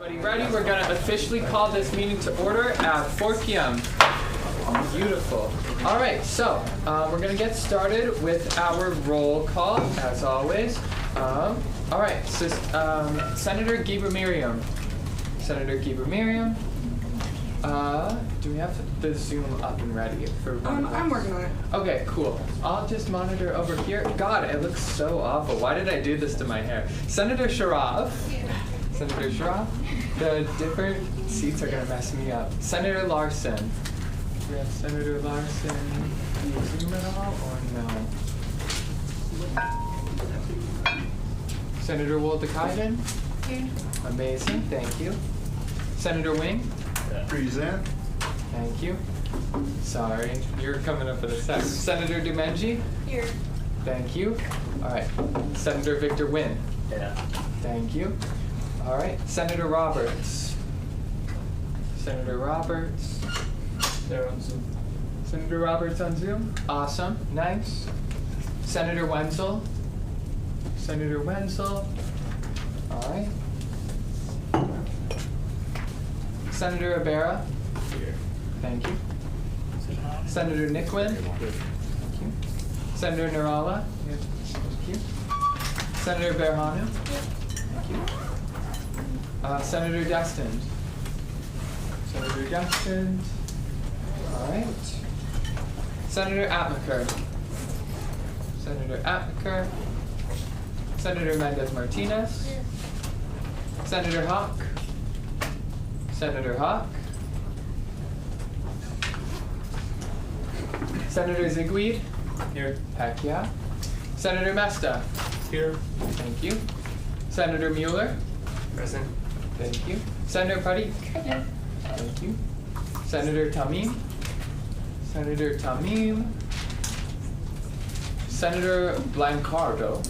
Everybody ready? We're going to officially call this meeting to order at 4 p.m. Beautiful. All right, so we're going to get started with our roll call, as always. All right, so Senator Geber-Miriam. Senator Geber-Miriam. Do we have the Zoom up and ready for one of us? I'm working on it. Okay, cool. I'll just monitor over here. God, it looks so awful. Why did I do this to my hair? Senator Sharaf. Senator Sharaf. The different seats are going to mess me up. Senator Larson. We have Senator Larson. Do you Zoom at all or no? Senator Woldekainen. Here. Amazing, thank you. Senator Wing. Present. Thank you. Sorry, you're coming up in a sec. Senator Dumenji. Here. Thank you. All right. Senator Victor Wynn. Yeah. Thank you. All right. Senator Roberts. Senator Roberts. They're on Zoom. Senator Roberts on Zoom. Awesome. Nice. Senator Wenzel. Senator Wenzel. All right. Senator Ibarra. Here. Thank you. Senator Nicklin. Thank you. Senator Narala. Thank you. Senator Berhanu. Thank you. Senator Destin. Senator Destin. All right. Senator Atmaker. Senator Atmaker. Senator Mendez-Martinez. Senator Hawk. Senator Hawk. Senator Zigweed. Here. Heck yeah. Senator Mesta. Here. Thank you. Senator Mueller. Present. Thank you. Senator Parikh. Thank you. Senator Tamim. Senator Tamim. Senator Blancardo.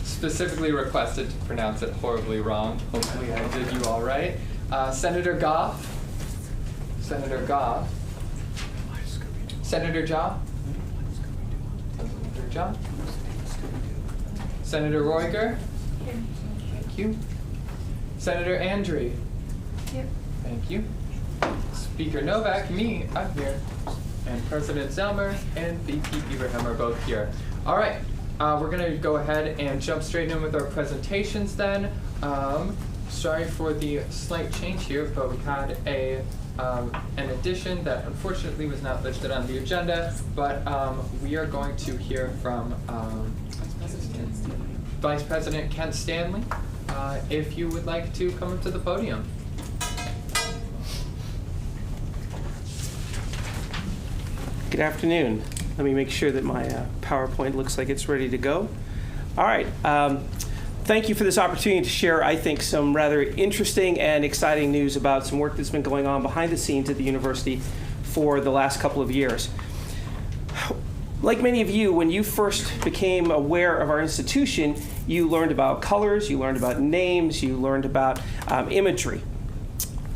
Specifically requested to pronounce it horribly wrong. Hopefully I did you all right. Senator Goff. Senator Goff. Senator Ja. Senator Ja. Senator Roiger. Here. Thank you. Senator Andre. Here. Thank you. Speaker Novak, me, I'm here. And President Zelmer and VP Ibrahim are both here. All right, we're gonna go ahead and jump straight in with our presentations then. Sorry for the slight change here, but we had an addition that unfortunately was not listed on the agenda, but we are going to hear from Vice President Kent Stanley, if you would like to come up to the podium. Good afternoon. Let me make sure that my PowerPoint looks like it's ready to go. All right. Thank you for this opportunity to share, I think, some rather interesting and exciting news about some work that's been going on behind the scenes at the university for the last couple of years. Like many of you, when you first became aware of our institution, you learned about colors, you learned about names, you learned about imagery.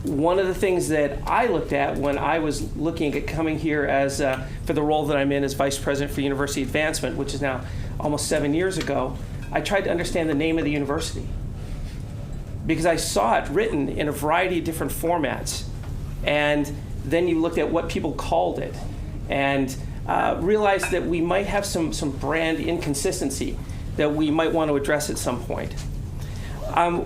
One of the things that I looked at when I was looking at coming here as for the role that I'm in as Vice President for University Advancement, which is now almost 7 years ago, I tried to understand the name of the university because I saw it written in a variety of different formats. And then you looked at what people called it and realized that we might have some brand inconsistency that we might want to address at some point.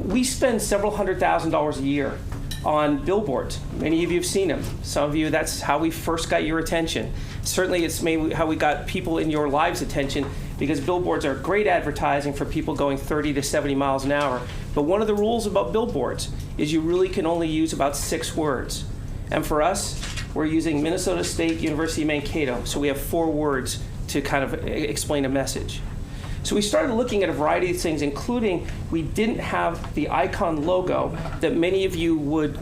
We spend several $100,000s a year on billboards. Many of you have seen them. Some of you, that's how we first got your attention. Certainly it's maybe how we got people in your lives' attention, because billboards are great advertising for people going 30 to 70 miles an hour. But one of the rules about billboards is you really can only use about 6 words. And for us, we're using Minnesota State University Mankato, so we have 4 words to kind of explain a message. So we started looking at a variety of things, including we didn't have the icon logo that many of you would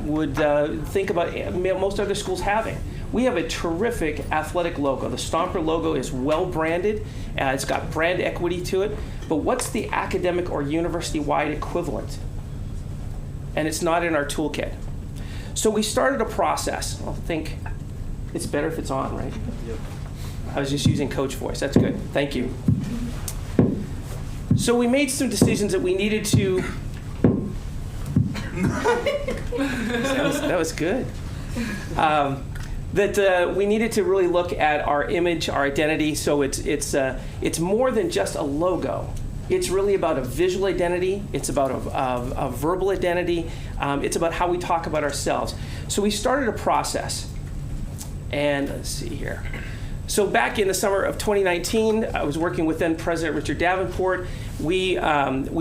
think about most other schools having. We have a terrific athletic logo. The Stomper logo is well branded. It's got brand equity to it. But what's the academic or university-wide equivalent? And it's not in our toolkit. So we started a process. I think it's better if it's on, right? Yep. I was just using coach voice. That's good. Thank you. So we made some decisions that we needed to That was good. We needed to really look at our image, our identity. So it's more than just a logo. It's really about a visual identity. It's about a verbal identity. It's about how we talk about ourselves. So we started a process. And let's see here. So back in the summer of 2019, I was working with then President Richard Davenport. We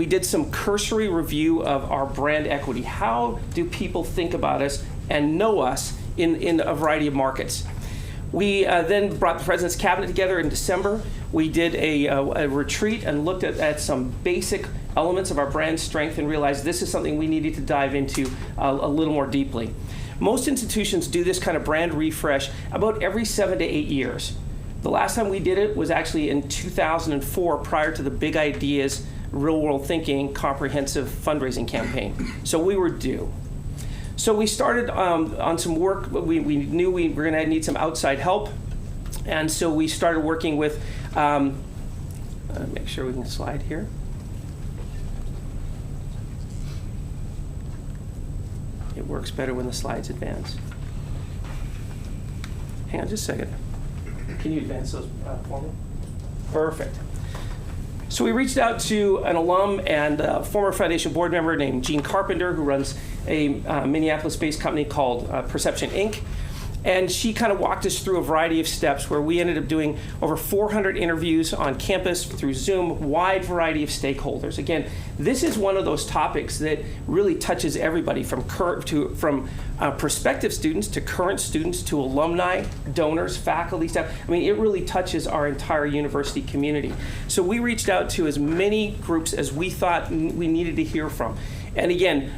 did some cursory review of our brand equity. How do people think about us and know us in a variety of markets? We then brought the President's Cabinet together in December. We did a retreat and looked at some basic elements of our brand strength and realized this is something we needed to dive into a little more deeply. Most institutions do this kind of brand refresh about every 7 to 8 years. The last time we did it was actually in 2004, prior to the Big Ideas, Real World Thinking comprehensive fundraising campaign. So we were due. So we started on some work. We knew we were going to need some outside help. And so we started working with, make sure we can slide here. It works better when the slides advance. Hang on just a second. Can you advance those for me? Perfect. So we reached out to an alum and former foundation board member named Gene Carpenter, who runs a Minneapolis-based company called Perception Inc. And she kind of walked us through a variety of steps where we ended up doing over 400 interviews on campus through Zoom, wide variety of stakeholders. Again, this is one of those topics that really touches everybody from prospective students to current students to alumni, donors, faculty, staff. I mean, it really touches our entire university community. So we reached out to as many groups as we thought we needed to hear from. And again,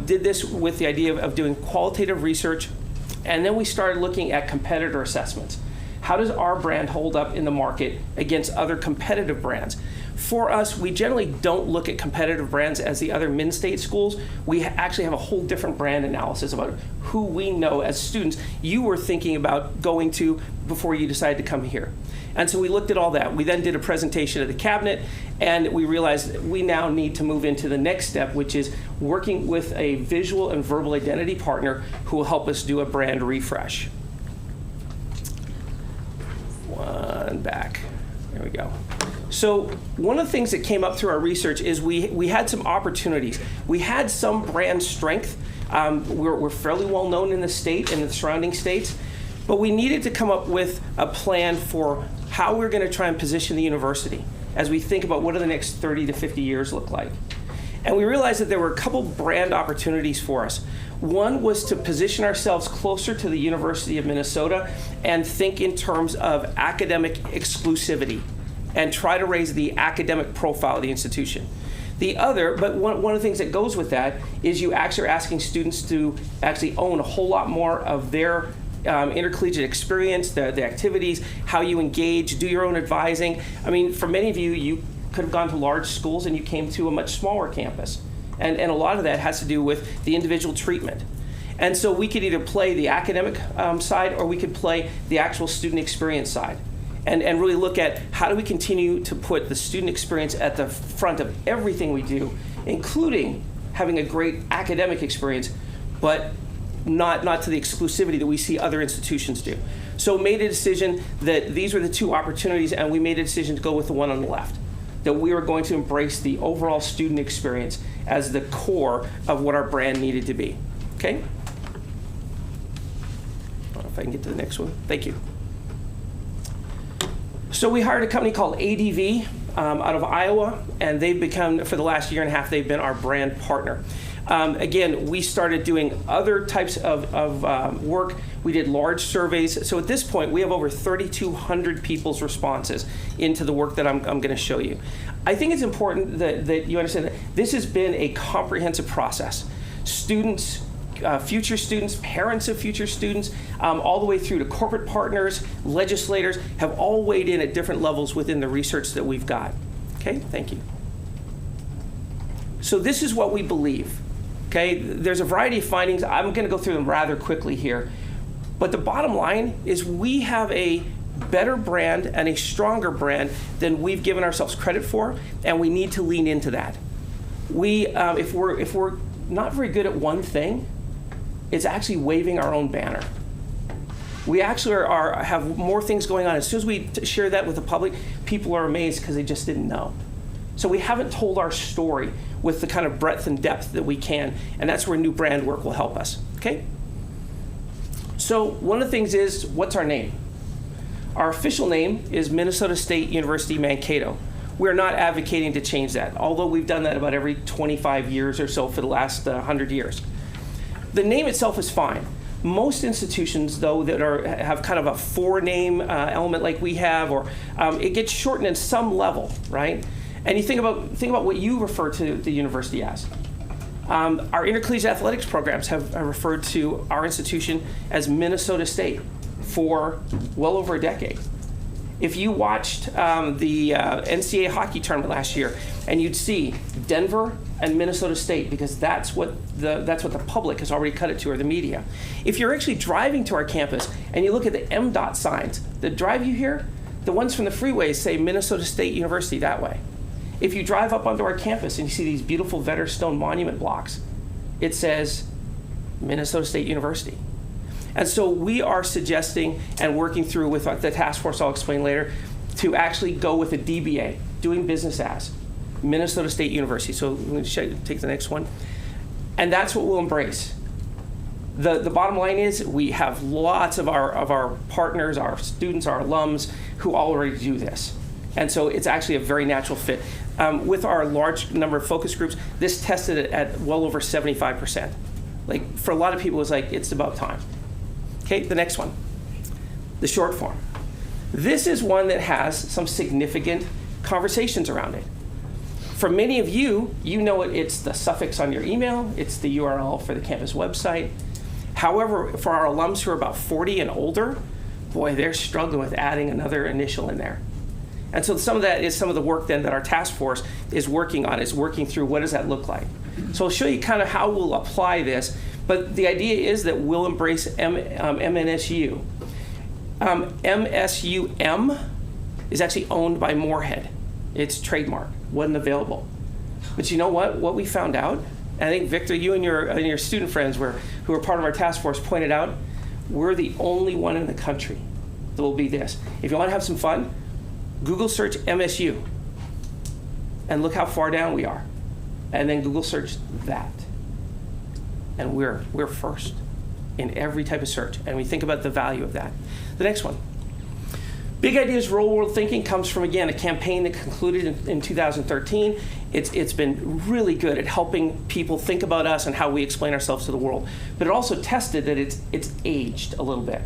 did this with the idea of doing qualitative research. And then we started looking at competitor assessments. How does our brand hold up in the market against other competitive brands? For us, we generally don't look at competitive brands as the other min-state schools. We actually have a whole different brand analysis about who we know as students you were thinking about going to before you decided to come here. And so we looked at all that. We then did a presentation at the cabinet, and we realized that we now need to move into the next step, which is working with a visual and verbal identity partner who will help us do a brand refresh. One back. There we go. So one of the things that came up through our research is we had some opportunities. We had some brand strength. We're fairly well known in the state and the surrounding states, but we needed to come up with a plan for how we're going to try and position the university as we think about what do the next 30 to 50 years look like. And we realized that there were a couple brand opportunities for us. One was to position ourselves closer to the University of Minnesota and think in terms of academic exclusivity and try to raise the academic profile of the institution. The other, but one of the things that goes with that is you actually are asking students to actually own a whole lot more of their intercollegiate experience, the activities, how you engage, do your own advising. I mean, for many of you, you could have gone to large schools and you came to a much smaller campus. And a lot of that has to do with the individual treatment. And so we could either play the academic side or we could play the actual student experience side. And really look at how do we continue to put the student experience at the front of everything we do, including having a great academic experience, but not to the exclusivity that we see other institutions do. So made a decision that these were the two opportunities, and we made a decision to go with the one on the left, that we were going to embrace the overall student experience as the core of what our brand needed to be. Okay? I don't know if I can get to the next one. Thank you. So we hired a company called ADV out of Iowa, and they've become, for the last year and a half, they've been our brand partner. Again, we started doing other types of work. We did large surveys. So at this point, we have over 3,200 people's responses into the work that I'm going to show you. I think it's important that you understand that this has been a comprehensive process. Students, future students, parents of future students, all the way through to corporate partners, legislators, have all weighed in at different levels within the research that we've got. Okay, thank you. So this is what we believe. Okay, there's a variety of findings. I'm going to go through them rather quickly here. But the bottom line is we have a better brand and a stronger brand than we've given ourselves credit for, and we need to lean into that. If we're not very good at one thing. It's actually waving our own banner. We actually have more things going on. As soon as we share that with the public, people are amazed because they just didn't know. So we haven't told our story with the kind of breadth and depth that we can, and that's where new brand work will help us, okay? So one of the things is, what's our name? Our official name is Minnesota State University Mankato. We're not advocating to change that, although we've done that about every 25 years or so for the last 100 years. The name itself is fine. Most institutions, though, that have kind of a four-name element like we have, or it gets shortened in some level, right? And you think about what you refer to the university as. Our intercollegiate athletics programs have referred to our institution as Minnesota State for well over a decade. If you watched the NCAA hockey tournament last year, and you'd see Denver and Minnesota State, because that's what the public has already cut it to, or the media. If you're actually driving to our campus and you look at the MDOT signs that drive you here, the ones from the freeways say Minnesota State University that way. If you drive up onto our campus and you see these beautiful Vetter stone monument blocks, it says Minnesota State University. And so we are suggesting and working through with the task force I'll explain later to actually go with a DBA, doing business as Minnesota State University. So I'm going to take the next one. And that's what we'll embrace. The bottom line is we have lots of our partners, our students, our alums who already do this. And so it's actually a very natural fit. With our large number of focus groups, this tested at well over 75%. Like, for a lot of people, it's like, it's about time. Okay, the next one, the short form. This is one that has some significant conversations around it. For many of you, you know it's the suffix on your email, it's the URL for the campus website. However, for our alums who are about 40 and older, boy, they're struggling with adding another initial in there. And so some of that is some of the work then that our task force is working on, is working through what does that look like. So I'll show you kind of how we'll apply this, but the idea is that we'll embrace MNSU. MSUM is actually owned by Moorhead. It's trademark, wasn't available. But you know what? What we found out, and I think Victor, you and your student friends who are part of our task force pointed out, we're the only one in the country that will be this. If you want to have some fun, Google search MSU and look how far down we are. And then Google search that. And we're first in every type of search. And we think about the value of that. The next one. Big Ideas Real World Thinking comes from, again, a campaign that concluded in 2013. It's been really good at helping people think about us and how we explain ourselves to the world. But it also tested that it's aged a little bit.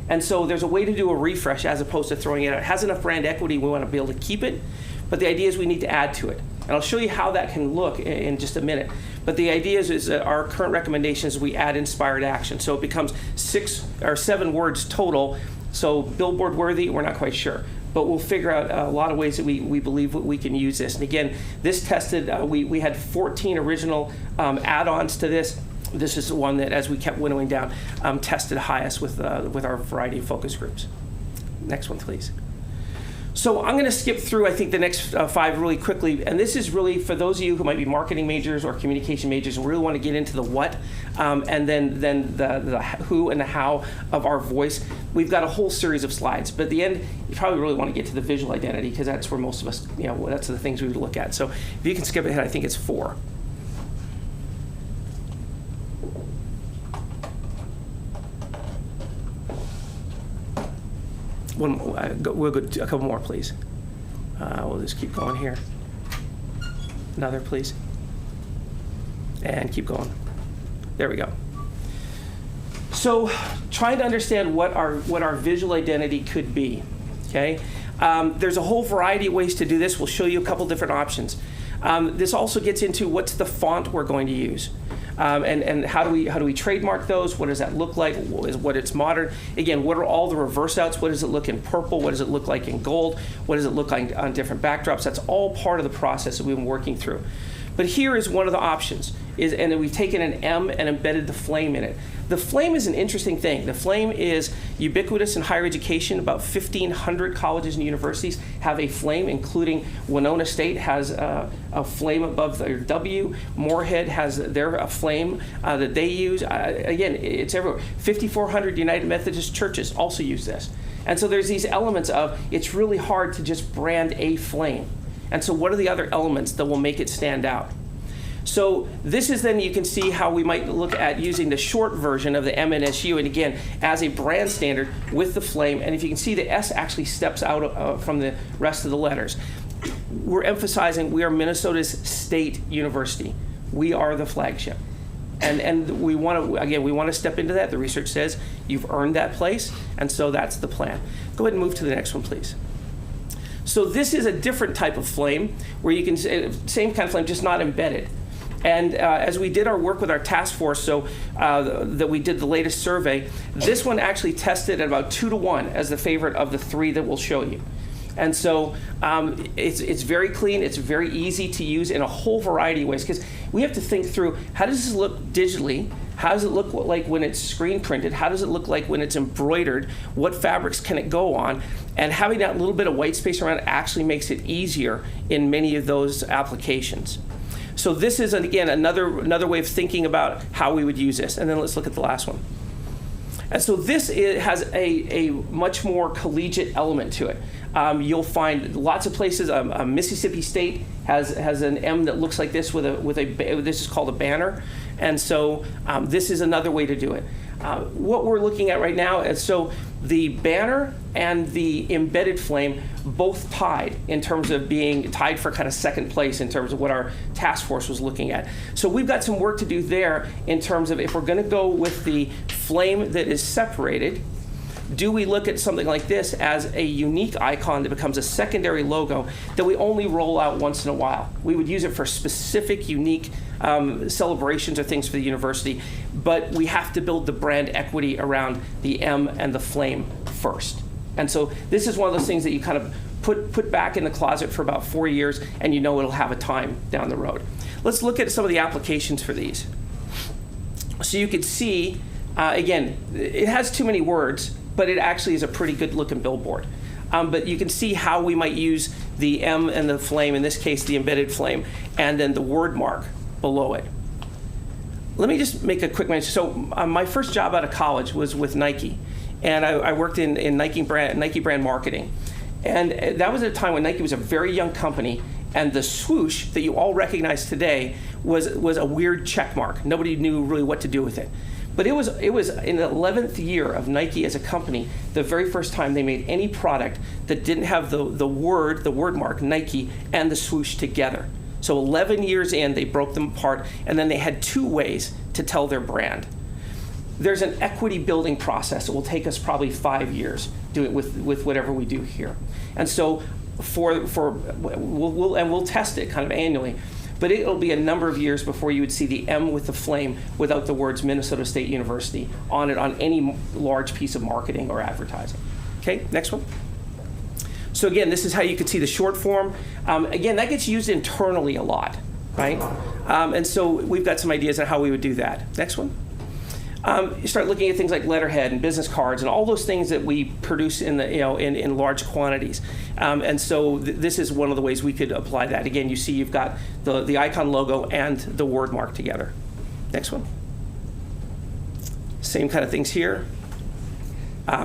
And so there's a way to do a refresh as opposed to throwing it out. It has enough brand equity, we want to be able to keep it, but the idea is we need to add to it. And I'll show you how that can look in just a minute. But the idea is our current recommendation is we add inspired action. So it becomes 6 or 7 words total. So billboard worthy, we're not quite sure. But we'll figure out a lot of ways that we believe we can use this. And again, this tested, we had 14 original add-ons to this. This is the one that, as we kept winnowing down, tested highest with our variety of focus groups. Next one, please. So I'm going to skip through, I think, the next 5 really quickly. And this is really for those of you who might be marketing majors or communication majors and really want to get into the what and then the who and the how of our voice. We've got a whole series of slides. But at the end, you probably really want to get to the visual identity because that's where most of us, that's the things we would look at. So if you can skip ahead, I think it's 4. We'll go a couple more, please. We'll just keep going here. Another, please. And keep going. There we go. So trying to understand what our visual identity could be, okay? There's a whole variety of ways to do this. We'll show you a couple different options. This also gets into what's the font we're going to use. And how do we trademark those? What does that look like? What it's modern? Again, what are all the reverse outs? What does it look in purple? What does it look like in gold? What does it look like on different backdrops? That's all part of the process that we've been working through. But here is one of the options, and then we've taken an M and embedded the flame in it. The flame is an interesting thing. The flame is ubiquitous in higher education. About 1,500 colleges and universities have a flame, including Winona State has a flame above their W. Moorhead has their flame that they use. Again, it's everywhere. 5,400 United Methodist churches also use this. And so there's these elements of it's really hard to just brand a flame. And so what are the other elements that will make it stand out? So this is then you can see how we might look at using the short version of the MNSU, and again, as a brand standard with the flame. And if you can see, the S actually steps out from the rest of the letters. We're emphasizing we are Minnesota's state university. We are the flagship. And we want to step into that. The research says you've earned that place, and so that's the plan. Go ahead and move to the next one, please. So this is a different type of flame where you can, same kind of flame, just not embedded. And as we did our work with our task force, so that we did the latest survey, this one actually tested at about 2-to-1 as the favorite of the three that we'll show you. And so it's very clean, it's very easy to use in a whole variety of ways, because we have to think through, how does this look digitally? How does it look like when it's screen printed? How does it look like when it's embroidered? What fabrics can it go on? And having that little bit of white space around it actually makes it easier in many of those applications. So this is, again, another way of thinking about how we would use this. And then let's look at the last one. And so this has a much more collegiate element to it. You'll find lots of places. Mississippi State has an M that looks like this this is called a banner. And so this is another way to do it. What we're looking at right now is, so the banner and the embedded flame both tied in terms of being tied for kind of second place in terms of what our task force was looking at. So we've got some work to do there in terms of if we're going to go with the flame that is separated, do we look at something like this as a unique icon that becomes a secondary logo that we only roll out once in a while? We would use it for specific, unique celebrations or things for the university, but we have to build the brand equity around the M and the flame first. And so this is one of those things that you kind of put back in the closet for about 4 years, and you know it'll have a time down the road. Let's look at some of the applications for these. So you could see, again, it has too many words, but it actually is a pretty good looking billboard. But you can see how we might use the M and the flame, in this case the embedded flame, and then the word mark below it. Let me just make a quick mention. So my first job out of college was with Nike, and I worked in Nike brand marketing. And that was at a time when Nike was a very young company, and the swoosh that you all recognize today was a weird check mark. Nobody knew really what to do with it. But it was in the 11th year of Nike as a company, the very first time they made any product that didn't have the word mark Nike and the swoosh together. So 11 years in, they broke them apart, and then they had two ways to tell their brand. There's an equity building process. It will take us probably 5 years doing it with whatever we do here. And so we'll test it kind of annually. But it'll be a number of years before you would see the M with the flame without the words Minnesota State University on it on any large piece of marketing or advertising. Okay, next one. So again, this is how you could see the short form. Again, that gets used internally a lot, right? And so we've got some ideas on how we would do that. Next one. You start looking at things like letterhead and business cards and all those things that we produce in large quantities. And so this is one of the ways we could apply that. Again, you see you've got the icon logo and the word mark together. Next one. Same kind of things here.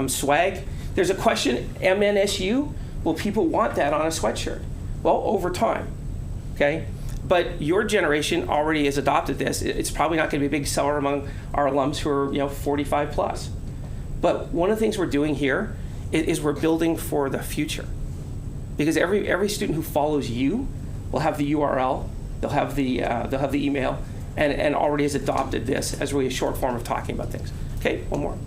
Swag. There's a question, MNSU, will people want that on a sweatshirt? Well, over time, okay? But your generation already has adopted this. It's probably not going to be a big seller among our alums who are 45 plus. But one of the things we're doing here is we're building for the future. Because every student who follows you will have the URL, they'll have the email, and already has adopted this as really a short form of talking about things. Okay, one more.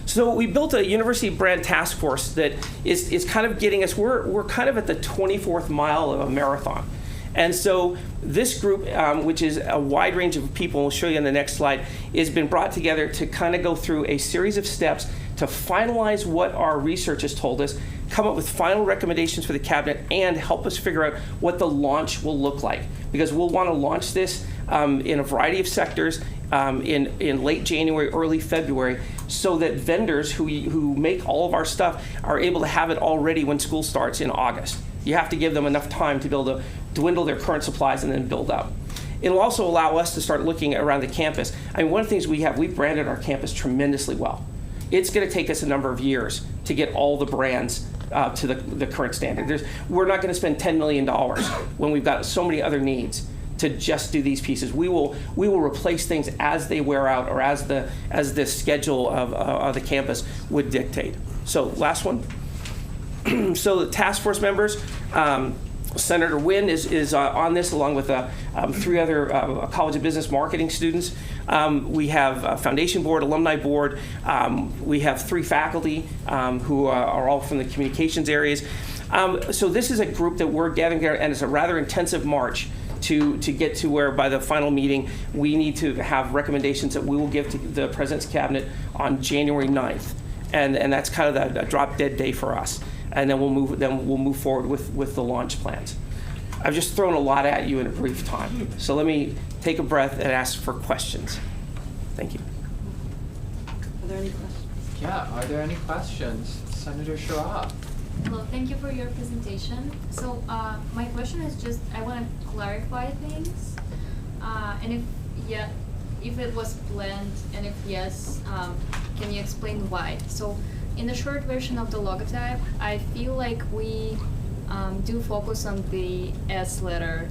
So we built a university brand task force that is kind of getting us, we're kind of at the 24th mile of a marathon. And so this group, which is a wide range of people, we'll show you on the next slide, has been brought together to kind of go through a series of steps to finalize what our research has told us, come up with final recommendations for the cabinet, and help us figure out what the launch will look like. Because we'll want to launch this in a variety of sectors in late January, early February, so that vendors who make all of our stuff are able to have it all ready when school starts in August. You have to give them enough time to be able to dwindle their current supplies and then build up. It'll also allow us to start looking around the campus. I mean, one of the things we've branded our campus tremendously well. It's going to take us a number of years to get all the brands to the current standard. We're not going to spend $10 million when we've got so many other needs to just do these pieces. We will replace things as they wear out or as the schedule of the campus would dictate. So last one. So the task force members, Senator Wynn is on this along with 3 other College of Business Marketing students. We have a Foundation Board, Alumni Board. We have 3 faculty who are all from the communications areas. So this is a group that we're gathering together, and it's a rather intensive march to get to where by the final meeting we need to have recommendations that we will give to the President's Cabinet on January 9th. And that's kind of the drop dead day for us. And then we'll move forward with the launch plans. I've just thrown a lot at you in a brief time. So let me take a breath and ask for questions. Thank you. Are there any questions? Yeah, are there any questions? Senator Sharaf. Hello, thank you for your presentation. So my question is just, I want to clarify things. And if it was planned, and if yes, can you explain why? So in the short version of the logotype, I feel like we do focus on the S letter.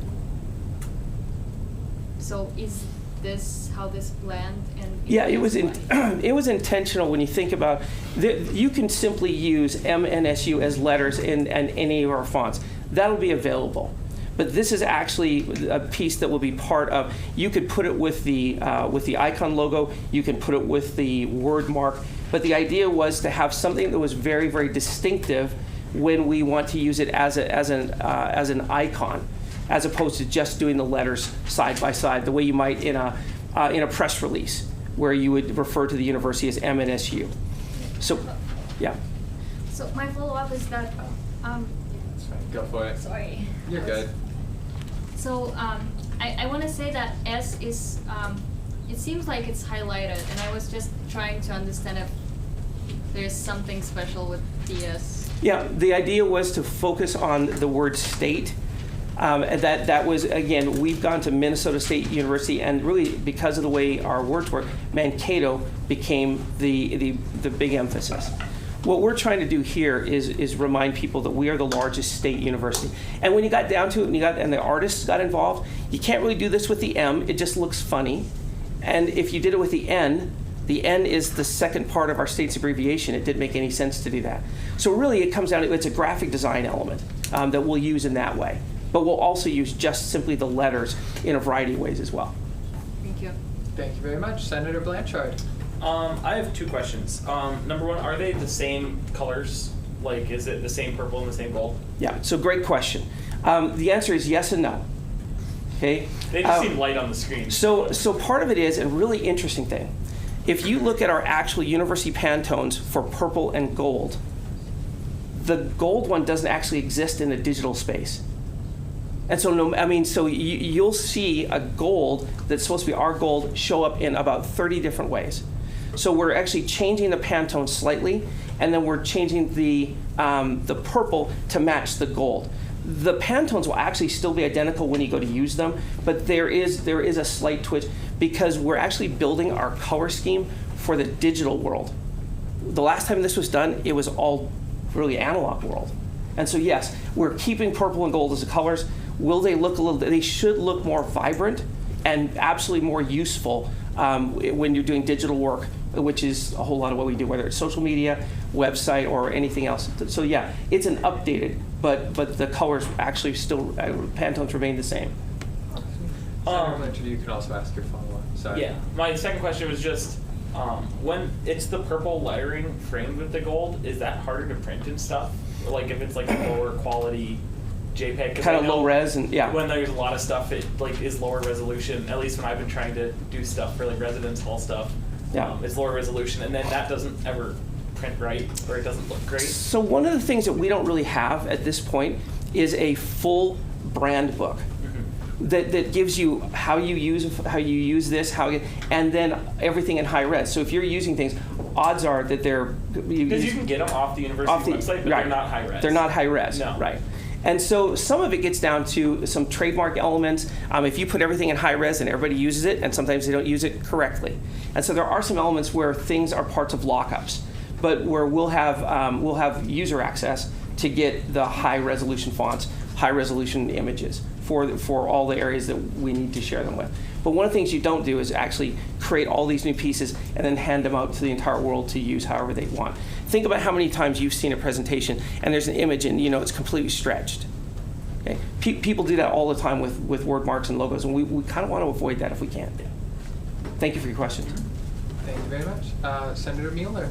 So is this how this planned? And Yeah, it was it was intentional when you think about you can simply use M and SU as letters in any of our fonts. That'll be available. But this is actually a piece that will be part of. You could put it with the icon logo. You can put it with the word mark. But the idea was to have something that was very, very distinctive when we want to use it as an icon, as opposed to just doing the letters side by side, the way you might in a press release, where you would refer to the university as MNSU. So, yeah. So my follow-up is that. That's fine. Go for it. Sorry. You're good. So I want to say that S is, it seems like it's highlighted, and I was just trying to understand if there's something special with the S. Yeah, the idea was to focus on the word state. That was, again, we've gone to Minnesota State University, and really because of the way our words work, Mankato became the big emphasis. What we're trying to do here is remind people that we are the largest state university. And when you got down to it, and the artists got involved, you can't really do this with the M. It just looks funny. And if you did it with the N is the second part of our state's abbreviation. It didn't make any sense to do that. So really, it comes down to it's a graphic design element that we'll use in that way. But we'll also use just simply the letters in a variety of ways as well. Thank you. Thank you very much. Senator Blanchard. I have 2 questions. Number 1, are they the same colors? Like, is it the same purple and the same gold? Yeah, so great question. The answer is yes and no. Okay. They just seem light on the screen. So part of it is, and really interesting thing, if you look at our actual university Pantones for purple and gold, the gold one doesn't actually exist in the digital space. And so, you'll see a gold that's supposed to be our gold show up in about 30 different ways. So we're actually changing the Pantone slightly, and then we're changing the purple to match the gold. The Pantones will actually still be identical when you go to use them, but there is a slight twitch because we're actually building our color scheme for the digital world. The last time this was done, it was all really analog world. And so yes, we're keeping purple and gold as the colors. Will they look they should look more vibrant and absolutely more useful when you're doing digital work, which is a whole lot of what we do, whether it's social media, website, or anything else. So yeah, it's an updated, but the colors actually still, Pantones remain the same. Senator Blanchard, you can also ask your follow-up. Sorry. Yeah. My second question was just, when it's the purple lettering framed with the gold, is that harder to print and stuff? Or like if it's like a lower quality JPEG? Kind of low res, and yeah. When there's a lot of stuff, it like is lower resolution. At least when I've been trying to do stuff for like residence hall stuff, Yeah. it's lower resolution, and then that doesn't ever print right or it doesn't look great? So one of the things that we don't really have at this point is a full brand book that gives you how you use this, and then everything in high res. So if you're using things, odds are that they're Because you can get them off the university website, but right. they're not high res. They're not high res, No. right? And so some of it gets down to some trademark elements. If you put everything in high res and everybody uses it, and sometimes they don't use it correctly. And so there are some elements where things are parts of lockups, but where we'll have user access to get the high resolution fonts, high resolution images for all the areas that we need to share them with. But one of the things you don't do is actually create all these new pieces and then hand them out to the entire world to use however they want. Think about how many times you've seen a presentation and there's an image and it's completely stretched. Okay? People do that all the time with word marks and logos, and we kind of want to avoid that if we can. Thank you for your question. Thank you very much. Senator Mueller.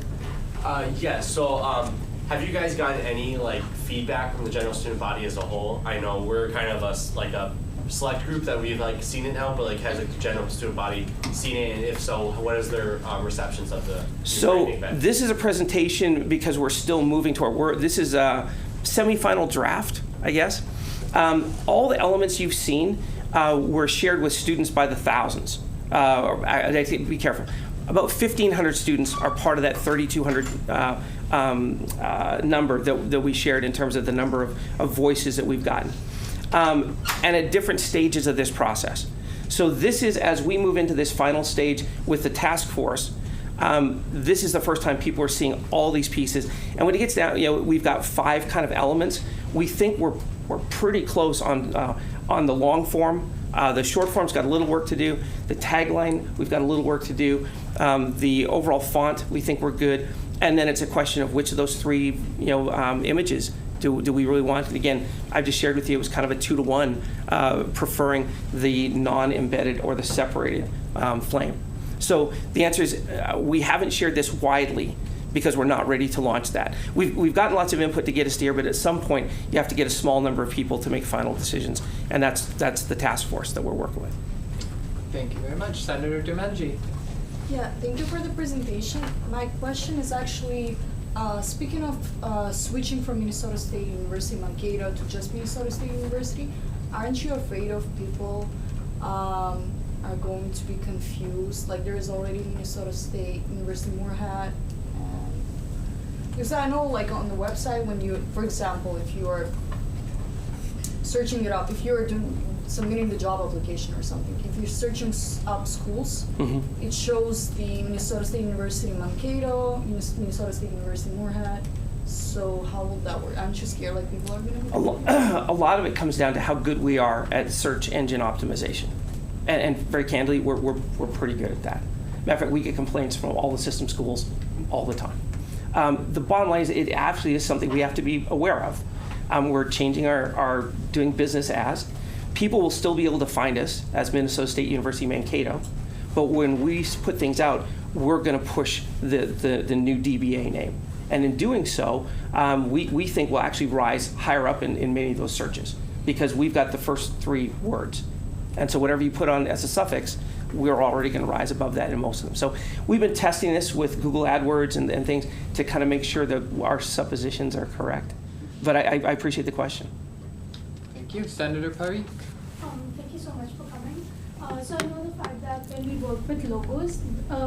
So have you guys gotten any feedback from the general student body as a whole? I know we're kind of a select group that we've seen it now, but has the general student body seen it? And if so, what is their receptions of the So event? this is a presentation because we're still moving to this is a semi-final draft, I guess. All the elements you've seen were shared with students by the thousands. I think, be careful. About 1,500 students are part of that 3,200 number that we shared in terms of the number of voices that we've gotten. And at different stages of this process. So this is, as we move into this final stage with the task force, this is the first time people are seeing all these pieces. And when it gets down, we've got 5 kind of elements. We think we're pretty close on the long form. The short form's got a little work to do. The tagline, we've got a little work to do. The overall font, we think we're good. And then it's a question of which of those 3, images do we really want? And again, I've just shared with you, it was kind of a 2-to-1, preferring the non-embedded or the separated flame. So the answer is we haven't shared this widely because we're not ready to launch that. We've gotten lots of input to get us here, but at some point you have to get a small number of people to make final decisions, and that's the task force that we're working with. Thank you very much. Senator Domenji. Yeah, thank you for the presentation. My question is actually, speaking of switching from Minnesota State University Mankato to just Minnesota State University, aren't you afraid of people are going to be confused? Like there is already Minnesota State University Moorhead. Because I know on the website when you, for example, if you are searching it up, if you're submitting the job application or something, if you're searching up schools, it shows the Minnesota State University Mankato, Minnesota State University Moorhead. So how will that work? Aren't you scared people are going to be A lot of it comes down to how good we are at search engine optimization. And very candidly, we're pretty good at that. Matter of fact, we get complaints from all the system schools all the time. The bottom line is it actually is something we have to be aware of. We're changing our doing business as. People will still be able to find us as Minnesota State University Mankato, but when we put things out, we're going to push the new DBA name. And in doing so, we think we'll actually rise higher up in many of those searches because we've got the first 3 words. And so whatever you put on as a suffix, we're already going to rise above that in most of them. So we've been testing this with Google AdWords and things to kind of make sure that our suppositions are correct. But I appreciate the question. Thank you. Senator Parikh. Thank you so much for coming. So I know the fact that when we work with logos,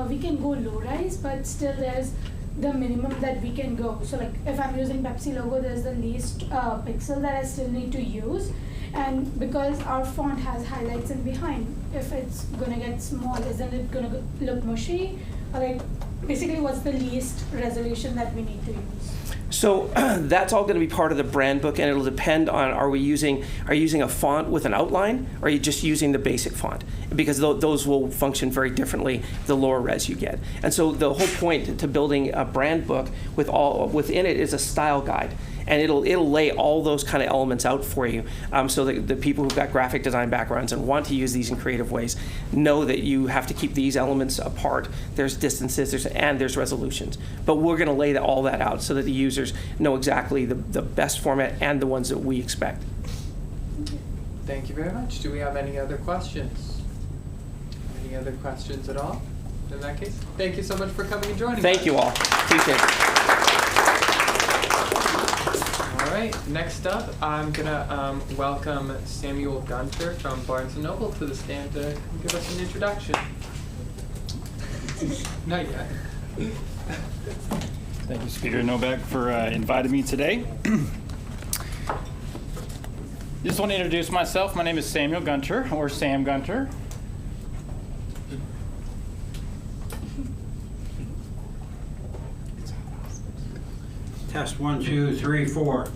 we can go low rise, but still there's the minimum that we can go. So if I'm using Pepsi logo, there's the least pixel that I still need to use. And because our font has highlights in behind, if it's gonna get small, isn't it gonna look mushy? Or basically what's the least resolution that we need to use? So that's all going to be part of the brand book, and it'll depend on are you using a font with an outline, or are you just using the basic font? Because those will function very differently the lower res you get. And so the whole point to building a brand book within it is a style guide. And it'll lay all those kind of elements out for you, so that the people who've got graphic design backgrounds and want to use these in creative ways know that you have to keep these elements apart. There's distances, there's resolutions. But we're going to lay all that out so that the users know exactly the best format and the ones that we expect. Thank you very much. Do we have any other questions? Any other questions at all? In that case, thank you so much for coming and joining us. Thank you all. Appreciate it. All right, next up, I'm gonna welcome Samuel Gunter from Barnes & Noble to the stand to give us an introduction. Not yet. Thank you, Speaker Novak, for inviting me today. Just want to introduce myself. My name is Samuel Gunter, or Sam Gunter. Test 1, 2, 3, 4. Can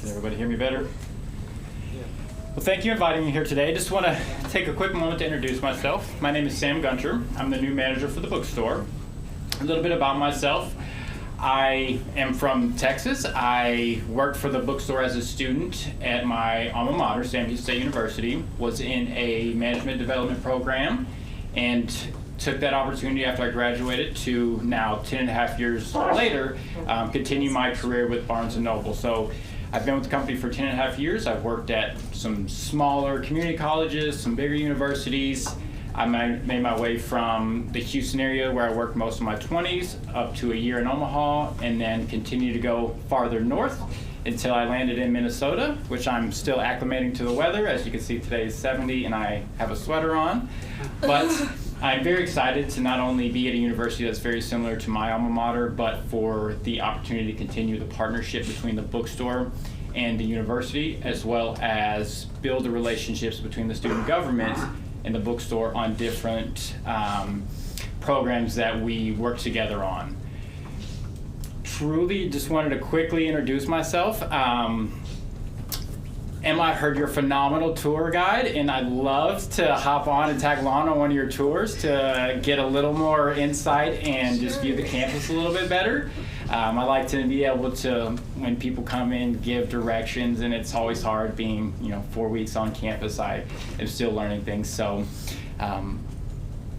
everybody hear me better? Well, thank you for inviting me here today. Just want to take a quick moment to introduce myself. My name is Sam Gunter. I'm the new manager for the bookstore. A little bit about myself. I am from Texas. I worked for the bookstore as a student at my alma mater, Sam Houston State University, was in a management development program, and took that opportunity after I graduated to now 10 and a half years later, continue my career with Barnes & Noble. So I've been with the company for 10 and a half years. I've worked at some smaller community colleges, some bigger universities. I made my way from the Houston area, where I worked most of my 20s, up to a year in Omaha, and then continued to go farther north until I landed in Minnesota, which I'm still acclimating to the weather. As you can see, today is 70 and I have a sweater on. But I'm very excited to not only be at a university that's very similar to my alma mater, but for the opportunity to continue the partnership between the bookstore and the university, as well as build the relationships between the student government and the bookstore on different programs that we work together on. Truly, just wanted to quickly introduce myself. Emma, I heard you're a phenomenal tour guide, and I'd love to hop on and tag along on one of your tours to get a little more insight and just view the campus a little bit better. I like to be able to, when people come in, give directions, and it's always hard being, 4 weeks on campus. I am still learning things. So,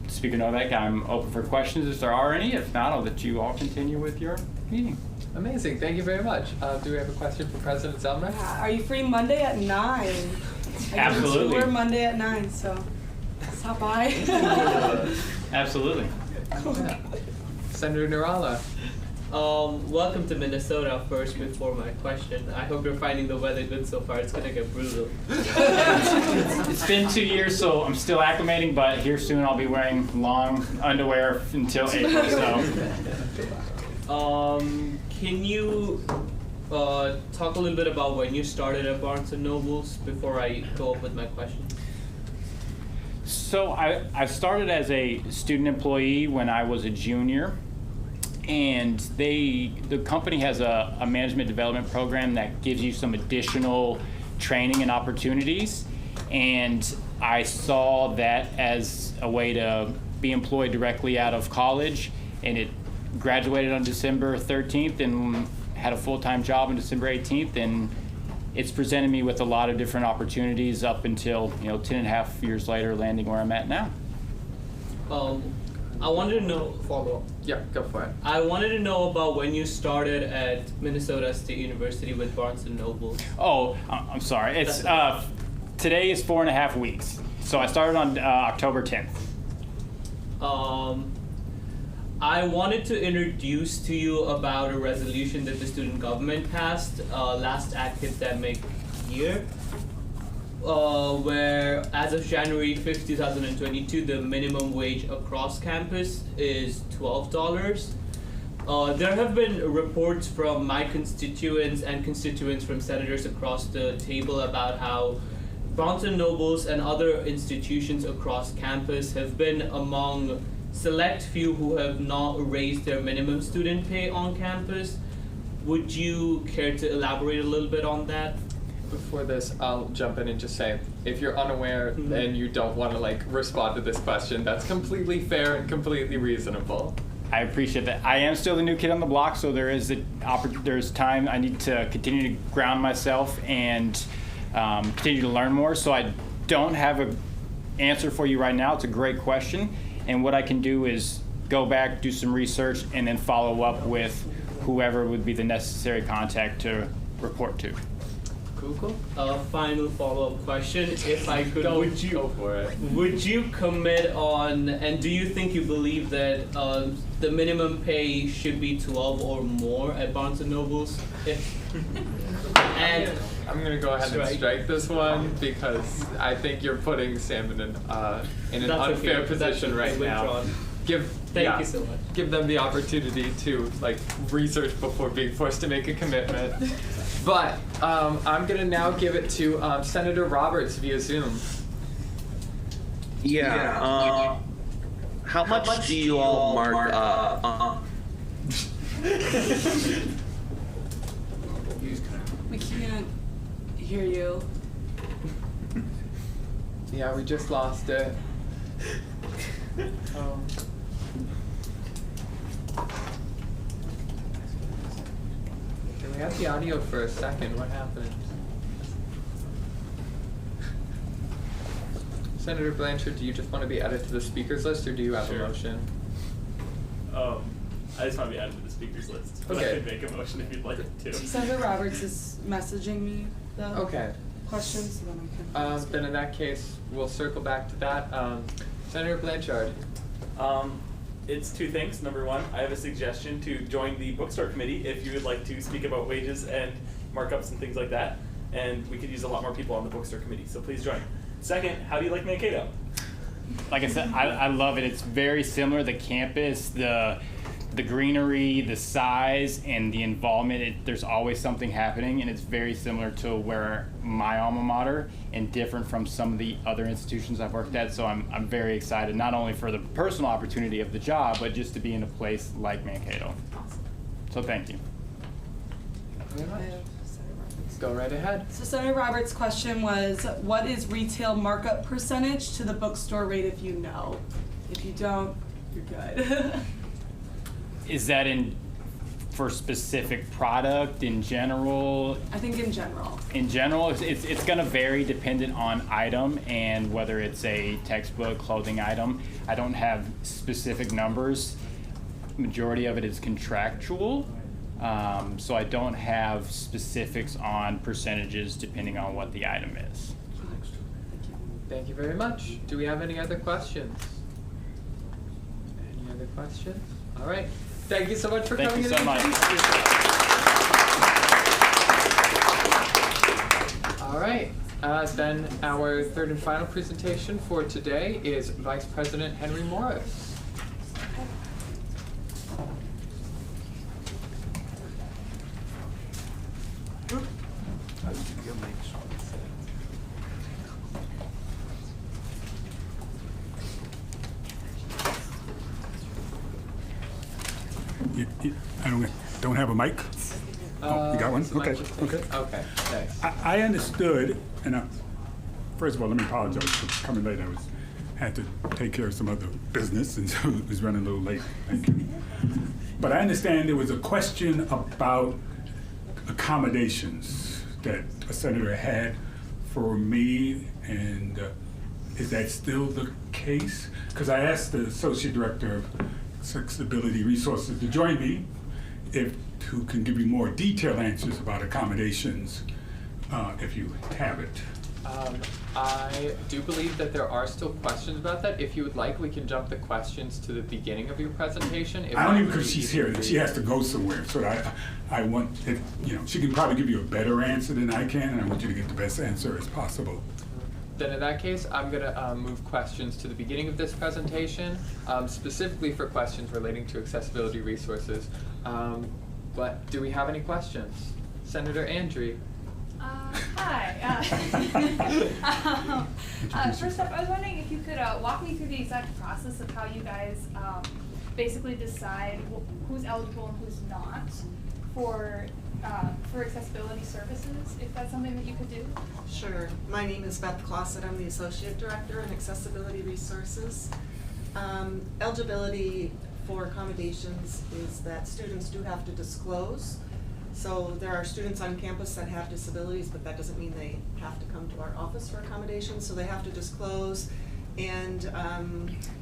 Speaker Novak, I'm open for questions if there are any. If not, I'll let you all continue with your meeting. Amazing, thank you very much. Do we have a question for President Zelmer? Are you free Monday at 9? Absolutely. We're Monday at 9, so stop by. Absolutely. Yeah. Senator Nirala. Welcome to Minnesota first before my question. I hope you're finding the weather good so far. It's gonna get brutal. It's been 2 years, so I'm still acclimating, but here soon I'll be wearing long underwear until April, so. Can you talk a little bit about when you started at Barnes & Nobles before I go up with my question? So I started as a student employee when I was a junior, and the company has a management development program that gives you some additional training and opportunities, and I saw that as a way to be employed directly out of college, and it graduated on December 13th and had a full-time job on December 18th, and it's presented me with a lot of different opportunities up until 10 and a half years later, landing where I'm at now. I wanted to know, follow up. Yeah, go for it. I wanted to know about when you started at Minnesota State University with Barnes & Noble. Oh, I'm sorry. It's today is 4.5 weeks. So I started on October 10th. I wanted to introduce to you about a resolution that the student government passed last academic year, where as of January 5th, 2022, the minimum wage across campus is $12. There have been reports from my constituents and constituents from senators across the table about how Barnes & Nobles and other institutions across campus have been among select few who have not raised their minimum student pay on campus. Would you care to elaborate a little bit on that? Before this, I'll jump in and just say, if you're unaware and you don't want to respond to this question, that's completely fair and completely reasonable. I appreciate that. I am still the new kid on the block, so there's time I need to continue to ground myself and continue to learn more. So I don't have an answer for you right now. It's a great question. And what I can do is go back, do some research, and then follow up with whoever would be the necessary contact to report to. Google? Final follow-up question, if I could. Go for it. Would you commit on, and do you think you believe that the minimum pay should be 12 or more at Barnes & Noble's? And I'm gonna go ahead and strike this one because I think you're putting Sam in an That's unfair okay. position That's right now. withdrawn. Thank you so much. Give them the opportunity to research before being forced to make a commitment. But I'm gonna now give it to Senator Roberts via Zoom. Yeah. How much do you all mark? We can't hear you. Yeah, we just lost it. We had the audio for a second. What happened? Senator Blanchard, do you just want to be added to the speakers list, or do you have a motion? I just want to be added to the speakers list. But Okay. I could make a motion if you'd like to. Senator Roberts is messaging me the Okay. questions, so then I can. Then in that case, we'll circle back to that. Senator Blanchard. It's two things. Number one, I have a suggestion to join the bookstore committee if you would like to speak about wages and markups and things like that. And we could use a lot more people on the bookstore committee, so please join. Second, how do you like Mankato? Like I said, I love it. It's very similar. The campus, the greenery, the size, and the involvement. There's always something happening, and it's very similar to where my alma mater, and different from some of the other institutions I've worked at. So I'm very excited, not only for the personal opportunity of the job, but just to be in a place like Mankato. So thank you. Very much. Go right ahead. So Senator Roberts' question was, what is retail markup percentage to the bookstore rate if you know? If you don't, you're good. Is that for specific product in general? I think in general. In general, it's going to vary dependent on item and whether it's a textbook, clothing item. I don't have specific numbers. Majority of it is contractual, so I don't have specifics on percentages depending on what the item is. Thank you very much. Do we have any other questions? Any other questions? All right. Thank you so much for coming in. Thank you so much. All right. Then our third and final presentation for today is Vice President Henry Morris. I don't have a mic. Oh, you got one? Okay, okay. Okay, thanks. I understood, and first of all, let me apologize for coming late. Had to take care of some other business, and so it was running a little late. Thank you. But I understand there was a question about accommodations that a senator had for me, and is that still the case? Because I asked the Associate Director of Accessibility Resources to join me, who can give you more detailed answers about accommodations if you have it. I do believe that there are still questions about that. If you would like, we can jump the questions to the beginning of your presentation. I don't even, because she's here, she has to go somewhere, so I want, she can probably give you a better answer than I can, and I want you to get the best answer as possible. Then in that case, I'm going to move questions to the beginning of this presentation, specifically for questions relating to accessibility resources. But do we have any questions? Senator Andrew. Hi. First up, I was wondering if you could walk me through the exact process of how you guys basically decide who's eligible and who's not for accessibility services, if that's something that you could do. Sure. My name is Beth Clauset. I'm the Associate Director in Accessibility Resources. Eligibility for accommodations is that students do have to disclose. So there are students on campus that have disabilities, but that doesn't mean they have to come to our office for accommodations. So they have to disclose, and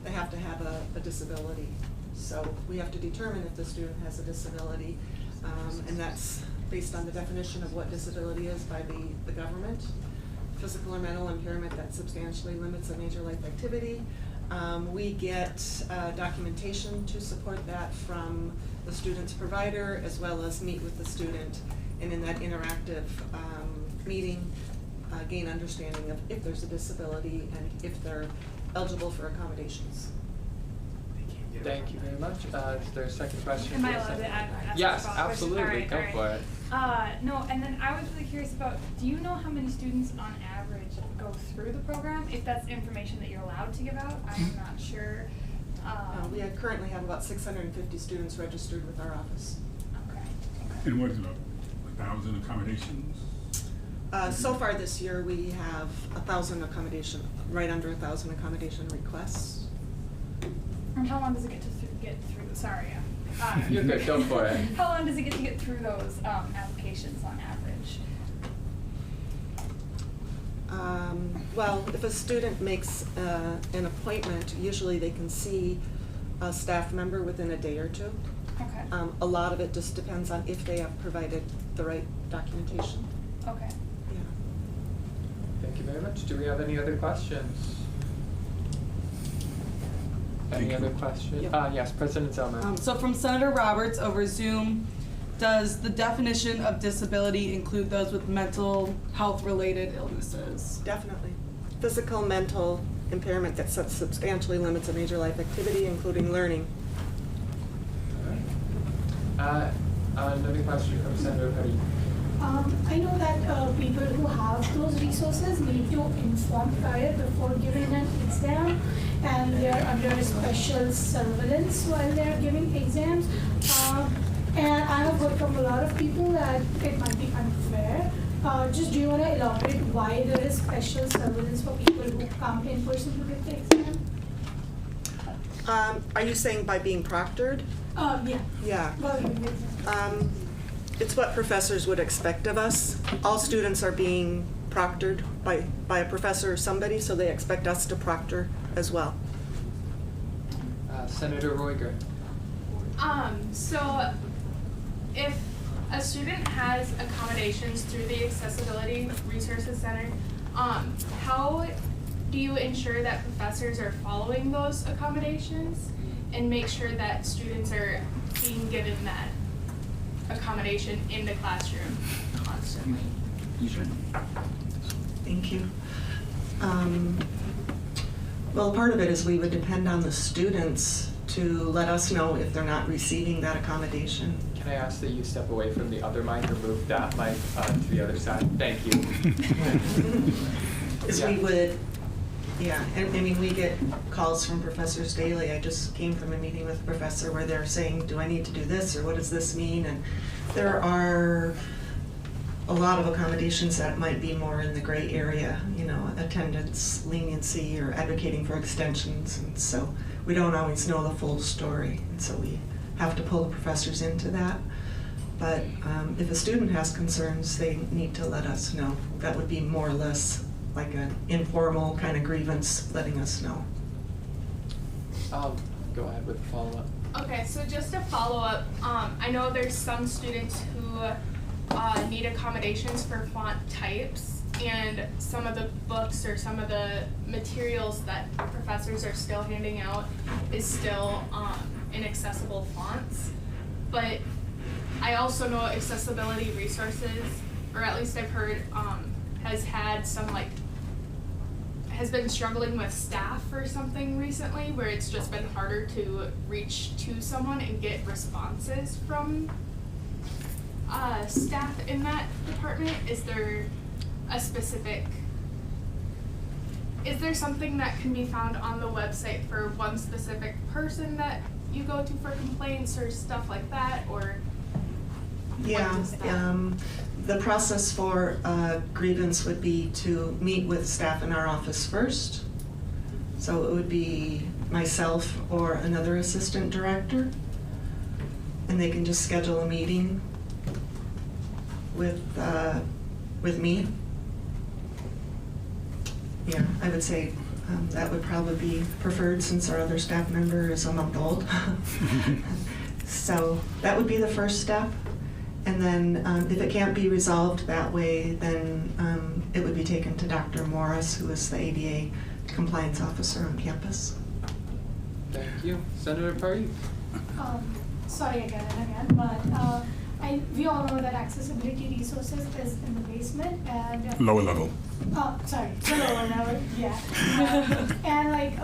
they have to have a disability. So we have to determine if the student has a disability, and that's based on the definition of what disability is by the government. Physical or mental impairment that substantially limits a major life activity. We get documentation to support that from the student's provider, as well as meet with the student, and in that interactive meeting, gain understanding of if there's a disability and if they're eligible for accommodations. Thank you very much. Is there a second question? Am I allowed to ask Yes, a follow-up question? absolutely. All Go right. for it. No, and then I was really curious about, do you know how many students on average go through the program? If that's information that you're allowed to give out, I'm not sure. We currently have about 650 students registered with our office. Okay. And what is about 1,000 accommodations? So far this year, we have 1,000 accommodation, right under 1,000 accommodation requests. And how long does it get through? Sorry. You're good. Go for it. How long does it get through those applications on average? Well, if a student makes an appointment, usually they can see a staff member within a day or two. Okay. A lot of it just depends on if they have provided the right documentation. Okay. Yeah. Thank you very much. Do we have any other questions? Any other questions? Yep. Yes, President Zellmer. So from Senator Roberts over Zoom, does the definition of disability include those with mental health related illnesses? Definitely. Physical, mental impairment that substantially limits a major life activity, including learning. Another question from Senator Petty. I know that people who have those resources need to inform prior before giving an exam, and they're under special surveillance while they're giving exams. And I have heard from a lot of people that it might be unfair. Just do you want to elaborate why there is special surveillance for people who come in person to give the exam? Are you saying by being proctored? Yeah. Yeah. Well, giving the exam. It's what professors would expect of us. All students are being proctored by a professor or somebody, so they expect us to proctor as well. Senator Roiger. So if a student has accommodations through the Accessibility Resources Center, how do you ensure that professors are following those accommodations and make sure that students are being given that accommodation in the classroom constantly? Thank you. Well, part of it is we would depend on the students to let us know if they're not receiving that accommodation. Can I ask that you step away from the other mic or move that mic to the other side? Thank you. We would, yeah, and I mean, we get calls from professors daily. I just came from a meeting with a professor where they're saying, do I need to do this, or what does this mean? And there are a lot of accommodations that might be more in the gray area, you know, attendance, leniency, or advocating for extensions, and so we don't always know the full story, and so we have to pull the professors into that. But if a student has concerns, they need to let us know. That would be more or less like an informal kind of grievance, letting us know. Go ahead with the follow-up. Okay, so just to follow up, I know there's some students who need accommodations for font types, and some of the books or some of the materials that professors are still handing out is still inaccessible fonts. But I also know Accessibility Resources, or at least I've heard, has had some has been struggling with staff or something recently, where it's just been harder to reach to someone and get responses from staff in that department. Is there something that can be found on the website for one specific person that you go to for complaints or stuff like that, or Yeah, the process for grievance would be to meet with staff in our office first. So it would be myself or another assistant director, and they can just schedule a meeting with me. Yeah, I would say that would probably be preferred since our other staff member is a month old. So that would be the first step. And then if it can't be resolved that way, then it would be taken to Dr. Morris, who is the ADA compliance officer on campus. Thank you. Senator Parikh. Sorry again and again, but we all know that accessibility resources is in the basement and Lower level. Oh, sorry, the lower level, yeah. And like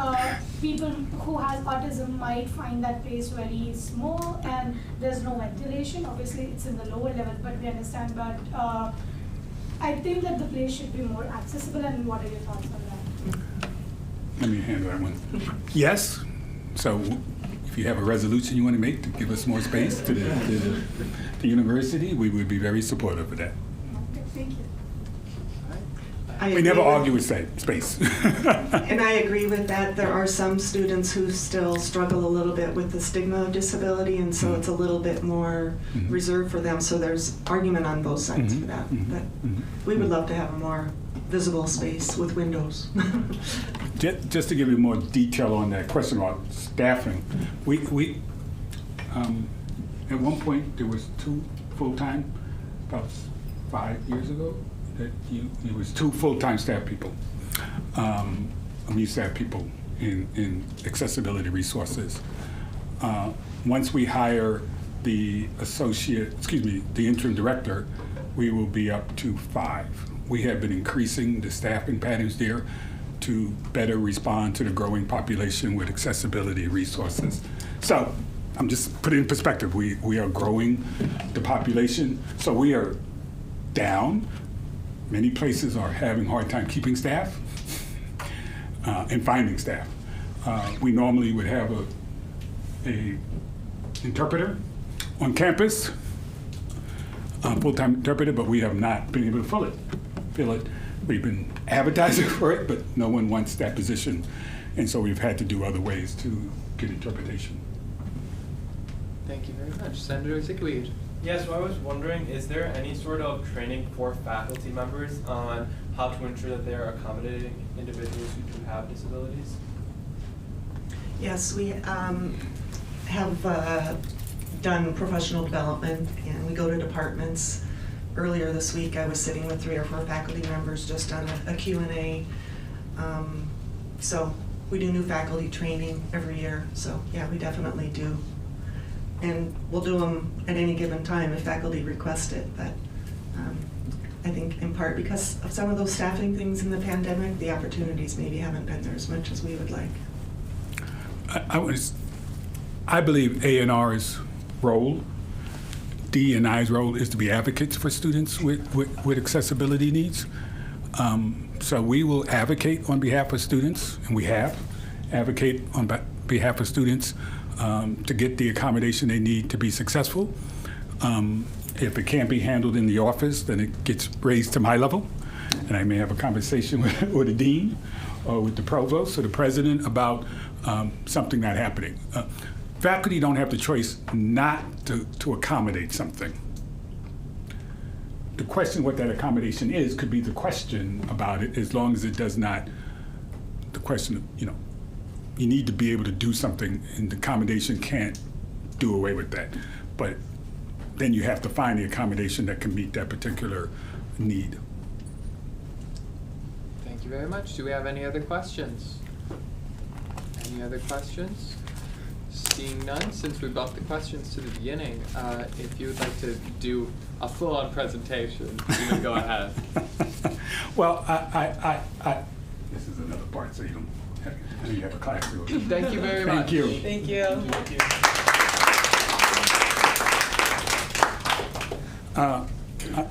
people who has autism might find that place very small and there's no ventilation. Obviously, it's in the lower level, but we understand. But I think that the place should be more accessible. And what are your thoughts on that? Let me handle that one. Yes. So if you have a resolution you want to make to give us more space to the university, we would be very supportive of that. Okay, thank you. We never argue with space. And I agree with that. There are some students who still struggle a little bit with the stigma of disability, and so it's a little bit more reserved for them. So there's argument on both sides for that. But we would love to have a more visible space with windows. Just to give you more detail on that question about staffing, we at one point there was 2 full-time, about 5 years ago. It was 2 full-time staff people. Staff people in accessibility resources. Once we hire the interim director, we will be up to 5. We have been increasing the staffing patterns there to better respond to the growing population with accessibility resources. So I'm just putting it in perspective. We are growing the population, so we are down. Many places are having a hard time keeping staff and finding staff. We normally would have a interpreter on campus, full-time interpreter, but we have not been able to fill it. We've been advertising for it, but no one wants that position, and so we've had to do other ways to get interpretation. Thank you very much. Senator Zickweed. Yeah, so I was wondering, is there any sort of training for faculty members on how to ensure that they are accommodating individuals who do have disabilities? Yes, we have done professional development, and we go to departments. Earlier this week, I was sitting with 3 or 4 faculty members just on a Q&A. So we do new faculty training every year, so yeah, we definitely do. And we'll do them at any given time if faculty request it, but I think in part because of some of those staffing things in the pandemic, the opportunities maybe haven't been there as much as we would like. I believe A&R's role, D&I's role, is to be advocates for students with accessibility needs. So we will advocate on behalf of students, and we have advocate on behalf of students to get the accommodation they need to be successful. If it can't be handled in the office, then it gets raised to my level, and I may have a conversation with the dean or with the provost or the president about something not happening. Faculty don't have the choice not to accommodate something. The question what that accommodation is could be the question about it, as long as it does not, the question of, you need to be able to do something, and the accommodation can't do away with that. But then you have to find the accommodation that can meet that particular need. Thank you very much. Do we have any other questions? Any other questions? Seeing none, since we bumped the questions to the beginning, if you would like to do a full-on presentation, you may go ahead. Well, this is another part, so you don't have a class. Thank you very much. Thank you. Thank you. Thank you.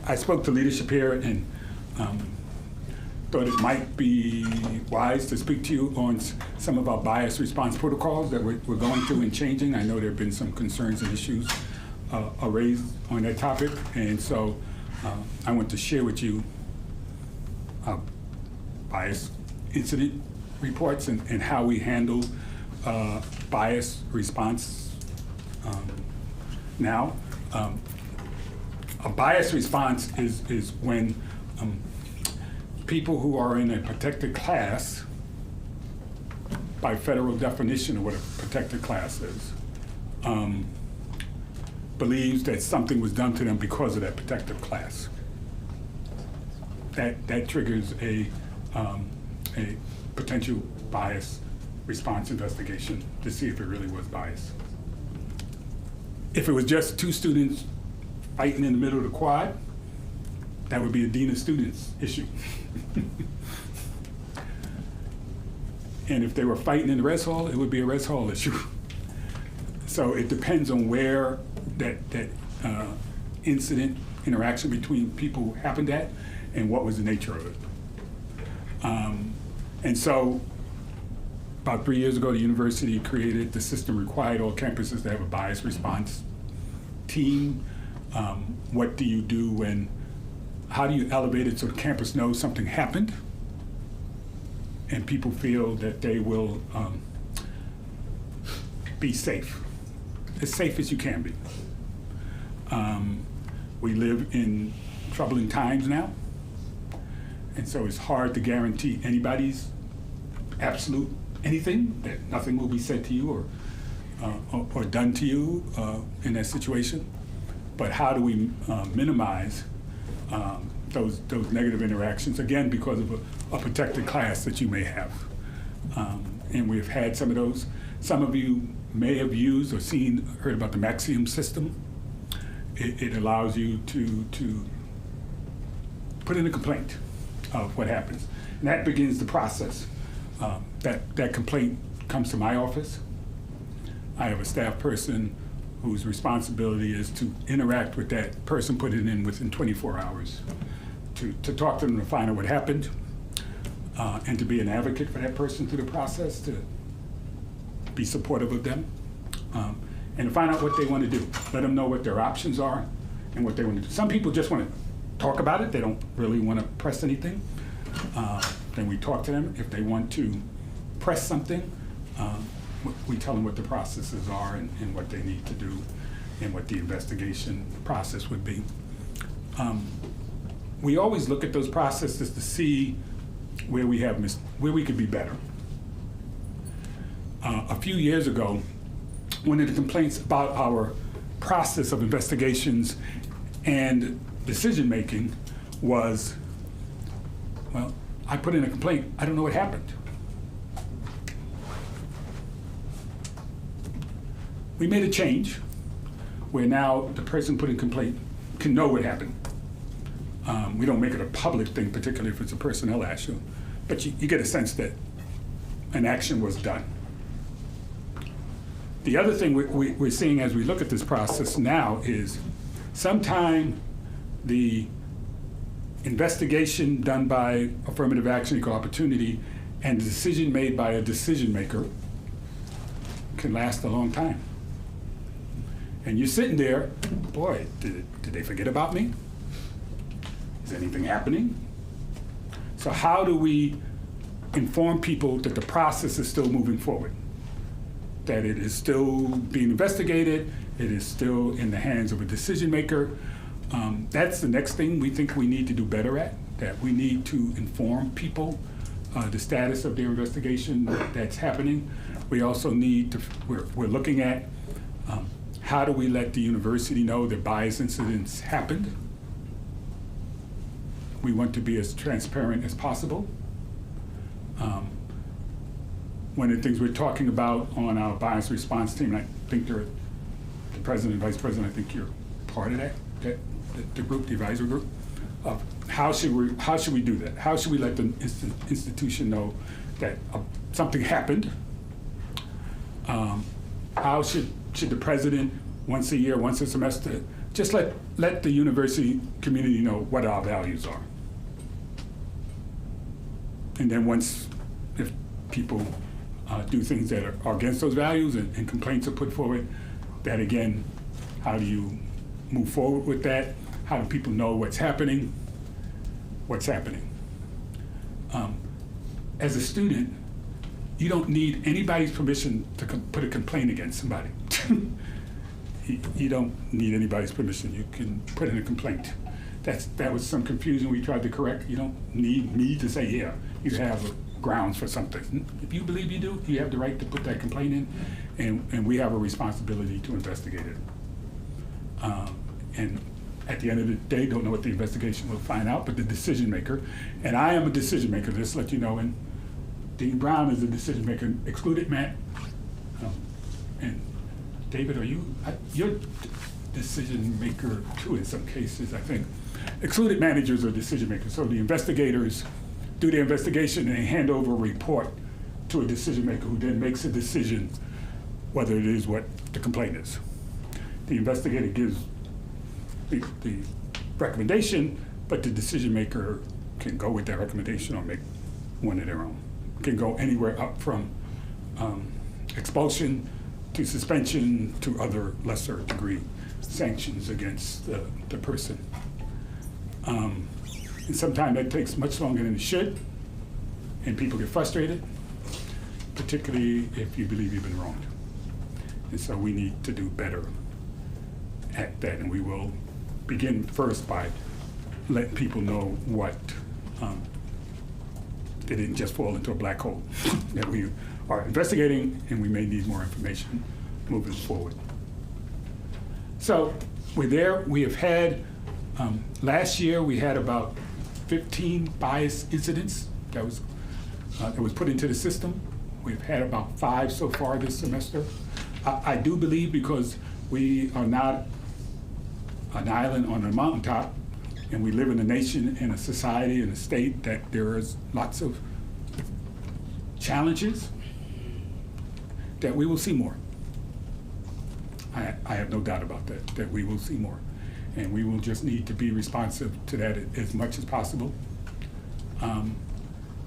I spoke to leadership here and thought it might be wise to speak to you on some of our bias response protocols that we're going through and changing. I know there have been some concerns and issues raised on that topic, and so I want to share with you bias incident reports and how we handle bias response now. A bias response is when people who are in a protected class, by federal definition of what a protected class is, believes that something was done to them because of that protective class. That triggers a potential bias response investigation to see if it really was bias. If it was just two students fighting in the middle of the quad, that would be a dean of students issue. And if they were fighting in the res hall, it would be a res hall issue. So it depends on where that incident, interaction between people happened at and what was the nature of it. And so about 3 years ago, the university created the system, required all campuses to have a bias response team. What do you do when, how do you elevate it so the campus knows something happened and people feel that they will be safe, as safe as you can be. We live in troubling times now, and so it's hard to guarantee anybody's absolute anything, that nothing will be said to you or done to you in that situation. But how do we minimize those negative interactions, again, because of a protected class that you may have. And we've had some of those. Some of you may have used or heard about the Maxium system. It allows you to put in a complaint of what happens. And that begins the process. That complaint comes to my office. I have a staff person whose responsibility is to interact with that person, put it in within 24 hours, to talk to them to find out what happened, and to be an advocate for that person through the process, to be supportive of them, and to find out what they want to do. Let them know what their options are and what they want to do. Some people just want to talk about it. They don't really want to press anything. Then we talk to them. If they want to press something, we tell them what the processes are and what they need to do and what the investigation process would be. We always look at those processes to see where we could be better. A few years ago, one of the complaints about our process of investigations and decision-making was, well, I put in a complaint, I don't know what happened. We made a change where now the person putting complaint can know what happened. We don't make it a public thing, particularly if it's a personnel issue, but you get a sense that an action was done. The other thing we're seeing as we look at this process now is sometime the investigation done by affirmative action, equal opportunity, and the decision made by a decision maker can last a long time. And you're sitting there, boy, did they forget about me? Is anything happening? So how do we inform people that the process is still moving forward? That it is still being investigated, it is still in the hands of a decision maker. That's the next thing we think we need to do better at, that we need to inform people the status of their investigation that's happening. We also need to, we're looking at how do we let the university know that bias incidents happened? We want to be as transparent as possible. One of the things we're talking about on our bias response team, and I think the president and vice president, I think you're part of the group, the advisory group, of how should we do that? How should we let the institution know that something happened? How should the president, once a year, once a semester, just let the university community know what our values are? And then if people do things that are against those values and complaints are put forward, that again, how do you move forward with that? How do people know what's happening? As a student, you don't need anybody's permission to put a complaint against somebody. You don't need anybody's permission. You can put in a complaint. That was some confusion we tried to correct. You don't need me to say, yeah, you have grounds for something. If you believe you do, you have the right to put that complaint in, and we have a responsibility to investigate it. And at the end of the day, don't know what the investigation will find out, but the decision maker, and I am a decision maker, just to let you know, and Dean Brown is a decision maker, excluded Matt. And David, you're decision maker too in some cases, I think. Excluded managers are decision makers. So the investigators do the investigation and they hand over a report to a decision maker who then makes a decision whether it is what the complaint is. The investigator gives the recommendation, but the decision maker can go with that recommendation or make one of their own. Can go anywhere up from expulsion to suspension to other lesser degree sanctions against the person. And sometimes that takes much longer than it should, and people get frustrated, particularly if you believe you've been wronged. And so we need to do better at that, and we will begin first by letting people know what they didn't just fall into a black hole, that we are investigating and we may need more information moving forward. So we're there. We have had, last year we had about 15 bias incidents that was put into the system. We've had about 5 so far this semester. I do believe, because we are not an island on a mountaintop, and we live in a nation and a society and a state that there is lots of challenges, that we will see more. I have no doubt about that we will see more. And we will just need to be responsive to that as much as possible.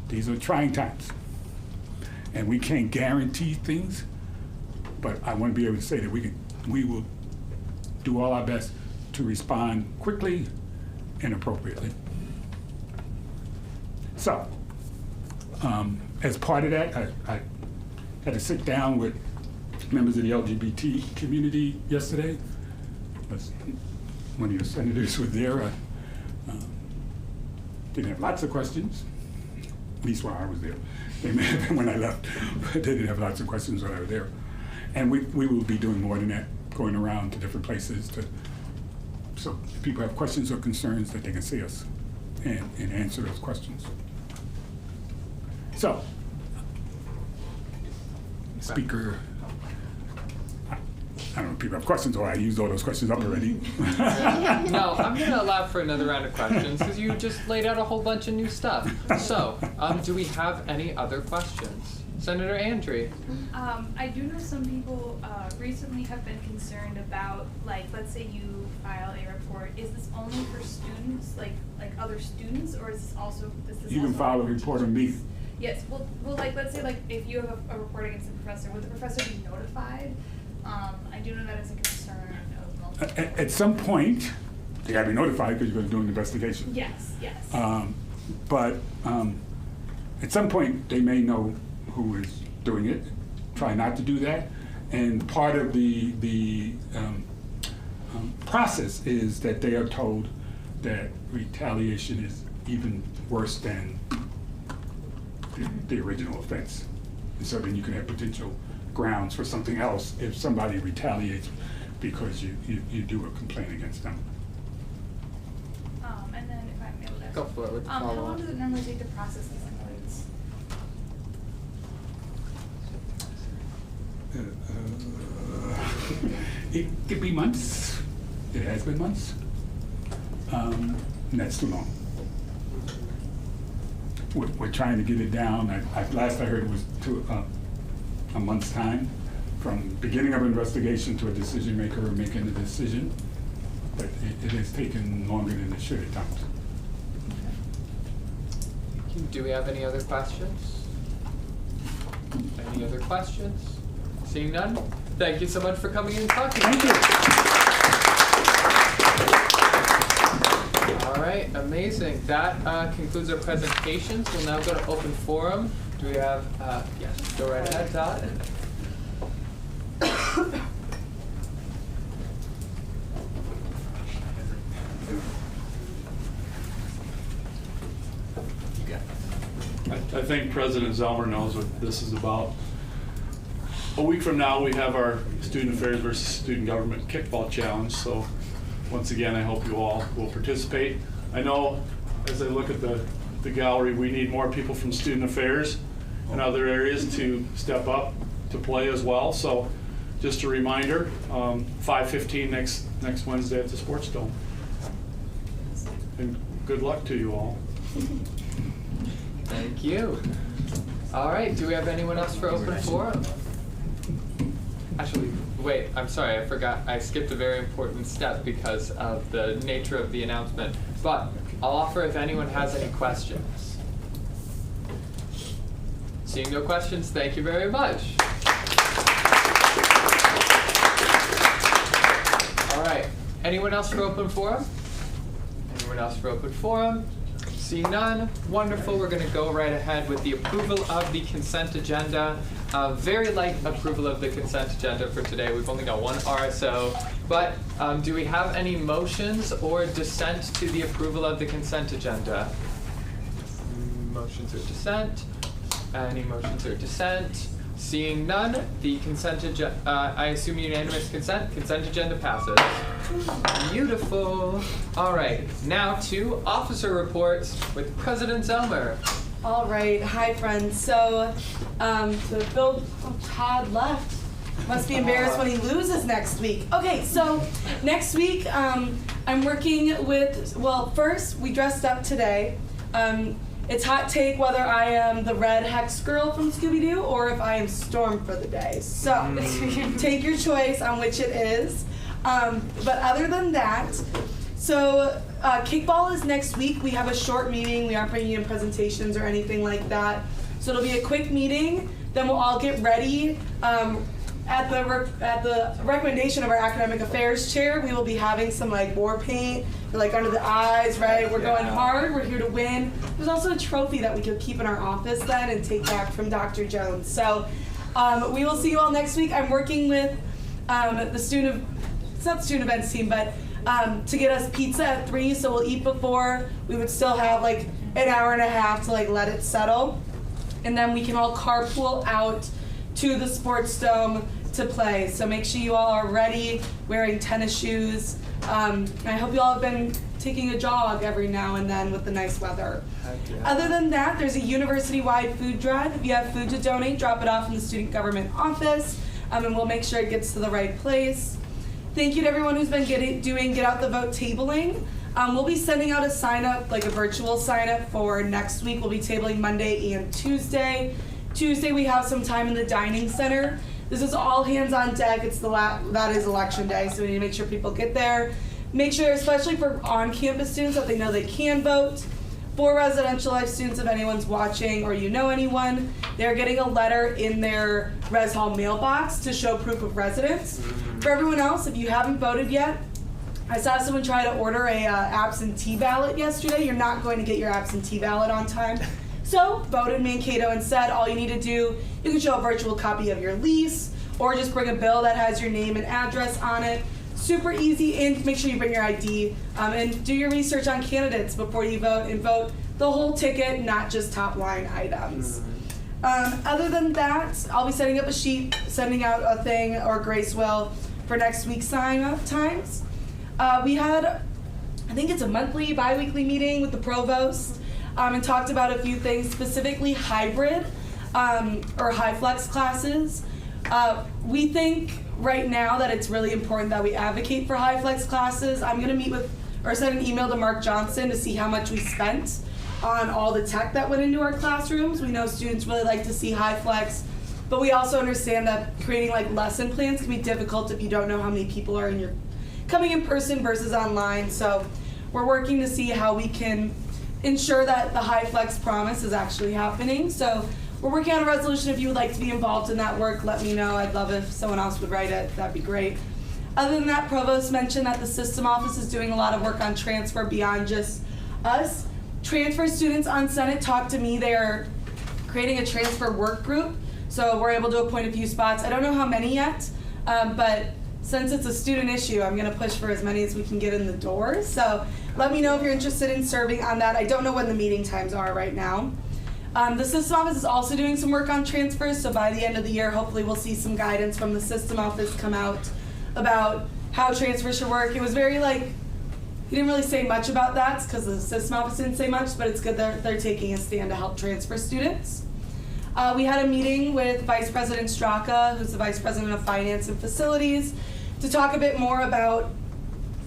These are trying times. And we can't guarantee things, but I want to be able to say that we will do all our best to respond quickly and appropriately. So, as part of that, I had to sit down with members of the LGBT community yesterday. One of your senators was there. Didn't have lots of questions, at least while I was there. They may have been when I left, but they didn't have lots of questions when I was there. And we will be doing more than that, going around to different places so if people have questions or concerns, that they can see us and answer those questions. So, Speaker, I don't know if people have questions, or I used all those questions up already. No, I'm going to allow for another round of questions because you just laid out a whole bunch of new stuff. So, do we have any other questions? Senator Andre. I do know some people recently have been concerned about, like, let's say you file a report. Is this only for students, like other students, or is this also? You can file a report on me. Yes. Well, like, let's say, like, if you have a report against a professor, would the professor be notified? I do know that is a concern of multiple. At some point, they got to be notified because you're going to do an investigation. Yes. Yes. But at some point, they may know who is doing it. Try not to do that. And part of the process is that they are told that retaliation is even worse than the original offense. And so then you can have potential grounds for something else if somebody retaliates because you do a complaint against them. And then if I'm able to Go for it. how long does it normally take to process these complaints? It could be months. It has been months. And that's too long. We're trying to get it down. Last I heard it was to a month's time from beginning of investigation to a decision maker making a decision. But it has taken longer than it should at times. Do we have any other questions? Any other questions? Seeing none, thank you so much for coming in and talking. Thank you. All right, amazing. That concludes our presentations. We'll now go to open forum. Do we have, yes, go right ahead, Todd. I think President Zelmer knows what this is about. a week from now, we have our Student Affairs versus Student Government Kickball Challenge. So once again, I hope you all will participate. I know as I look at the gallery, we need more people from Student Affairs and other areas to step up to play as well. So just a reminder, 5:15 next Wednesday at the Sports Dome. And good luck to you all. Thank you. All right, do we have anyone else for open forum? Actually, wait, I'm sorry, I forgot. I skipped a very important step because of the nature of the announcement. But I'll offer if anyone has any questions. Seeing no questions, thank you very much. All right, anyone else for open forum? Anyone else for open forum? Seeing none, wonderful. We're going to go right ahead with the approval of the consent agenda. Very light approval of the consent agenda for today. We've only got one RSO. But do we have any motions or dissent to the approval of the consent agenda? Motions or dissent? Any motions or dissent? Seeing none, the consent agenda, I assume unanimous consent. Consent agenda passes. Beautiful. All right, now to officer reports with President Zelmer. All right, hi friends. So, Todd left. Must be embarrassed when he loses next week. Okay, so next week I'm working with, well, first we dressed up today. It's hot take whether I am the red hex girl from Scooby-Doo or if I am Storm for the day. So take your choice on which it is. But other than that, so kickball is next week. We have a short meeting. We aren't bringing in presentations or anything like that. So it'll be a quick meeting. Then we'll all get ready. At the recommendation of our academic affairs chair, we will be having some like war paint, like under the eyes, right? We're going hard. We're here to win. There's also a trophy that we could keep in our office then and take back from Dr. Jones. So we will see you all next week. I'm working with it's not the student events team, but to get us pizza at 3, so we'll eat before. We would still have like an hour and a half to like let it settle, and then we can all carpool out to the sports dome to play. So make sure you all are ready, wearing tennis shoes. I hope you all have been taking a jog every now and then with the nice weather. Other than that, there's a university-wide food drive. If you have food to donate, drop it off in the student government office, and we'll make sure it gets to the right place. Thank you to everyone who's been doing Get Out the Vote tabling. We'll be sending out a sign-up, like a virtual sign-up for next week. We'll be tabling Monday and Tuesday. Tuesday we have some time in the dining center. This is all hands on deck. It's that is election day, so we need to make sure people get there. Make sure, especially for on-campus students, that they know they can vote. For residential life students, if anyone's watching or you know anyone, they're getting a letter in their Res Hall mailbox to show proof of residence. For everyone else, if you haven't voted yet, I saw someone try to order a absentee ballot yesterday. You're not going to get your absentee ballot on time. So vote in Mankato instead. All you need to do, you can show a virtual copy of your lease or just bring a bill that has your name and address on it. Super easy, and make sure you bring your ID and do your research on candidates before you vote, and vote the whole ticket, not just top line items. Other than that, I'll be setting up a sheet, sending out a thing, or Grace will, for next week's sign-up times. We had, I think it's a monthly, bi-weekly meeting with the provost and talked about a few things, specifically hybrid or high flex classes. We think right now that it's really important that we advocate for high flex classes. I'm going to meet with, or send an email to Mark Johnson to see how much we spent on all the tech that went into our classrooms. We know students really like to see high flex, but we also understand that creating like lesson plans can be difficult if you don't know how many people are coming in person versus online. So we're working to see how we can ensure that the high flex promise is actually happening. So we're working on a resolution. If you would like to be involved in that work, let me know. I'd love if someone else would write it. That'd be great. Other than that, Provost mentioned that the system office is doing a lot of work on transfer beyond just us. Transfer students on Senate talked to me. They're creating a transfer work group, so we're able to appoint a few spots. I don't know how many yet, but since it's a student issue, I'm going to push for as many as we can get in the door. So let me know if you're interested in serving on that. I don't know when the meeting times are right now. The system office is also doing some work on transfers, so by the end of the year, hopefully we'll see some guidance from the system office come out about how transfers should work. It was very he didn't really say much about that because the system office didn't say much, but it's good they're taking a stand to help transfer students. We had a meeting with Vice President Straka, who's the Vice President of Finance and Facilities, to talk a bit more about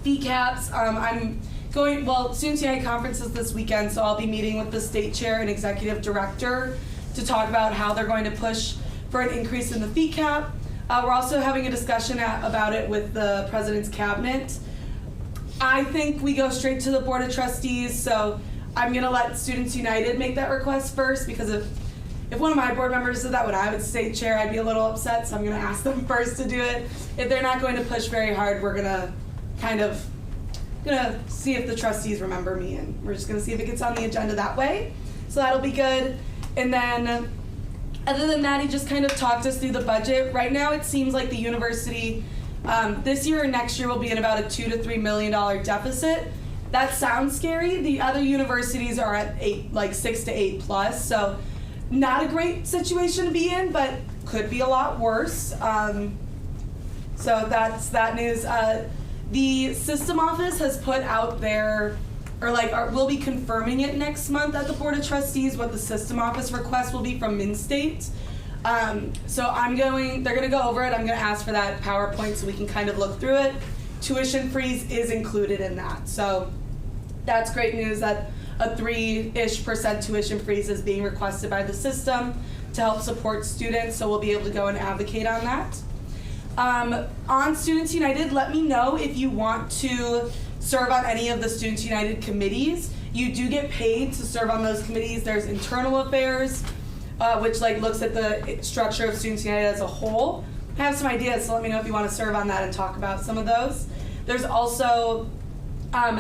fee caps. Students United Conference is this weekend, so I'll be meeting with the state chair and executive director to talk about how they're going to push for an increase in the fee cap. We're also having a discussion about it with the president's cabinet. I think we go straight to the Board of Trustees, so I'm gonna let Students United make that request first, because if one of my board members did that when I was state chair, I'd be a little upset, so I'm gonna ask them first to do it. If they're not going to push very hard, we're gonna see if the trustees remember me, and we're just gonna see if it gets on the agenda that way. So that'll be good. And then, other than that, he just kind of talked us through the budget. Right now, it seems like the university, this year or next year, will be in about a $2 to $3 million deficit. That sounds scary. The other universities are at 6 to 8 plus, so not a great situation to be in, but could be a lot worse. So that's that news. The system office has put out we'll be confirming it next month at the Board of Trustees what the system office request will be from Min-State. So they're gonna go over it. I'm gonna ask for that PowerPoint so we can kind of look through it. Tuition freeze is included in that. So that's great news that a 3-ish% tuition freeze is being requested by the system to help support students, so we'll be able to go and advocate on that. On Students United, let me know if you want to serve on any of the Students United committees. You do get paid to serve on those committees. There's internal affairs, which looks at the structure of Students United as a whole. I have some ideas, so let me know if you want to serve on that and talk about some of those. There's also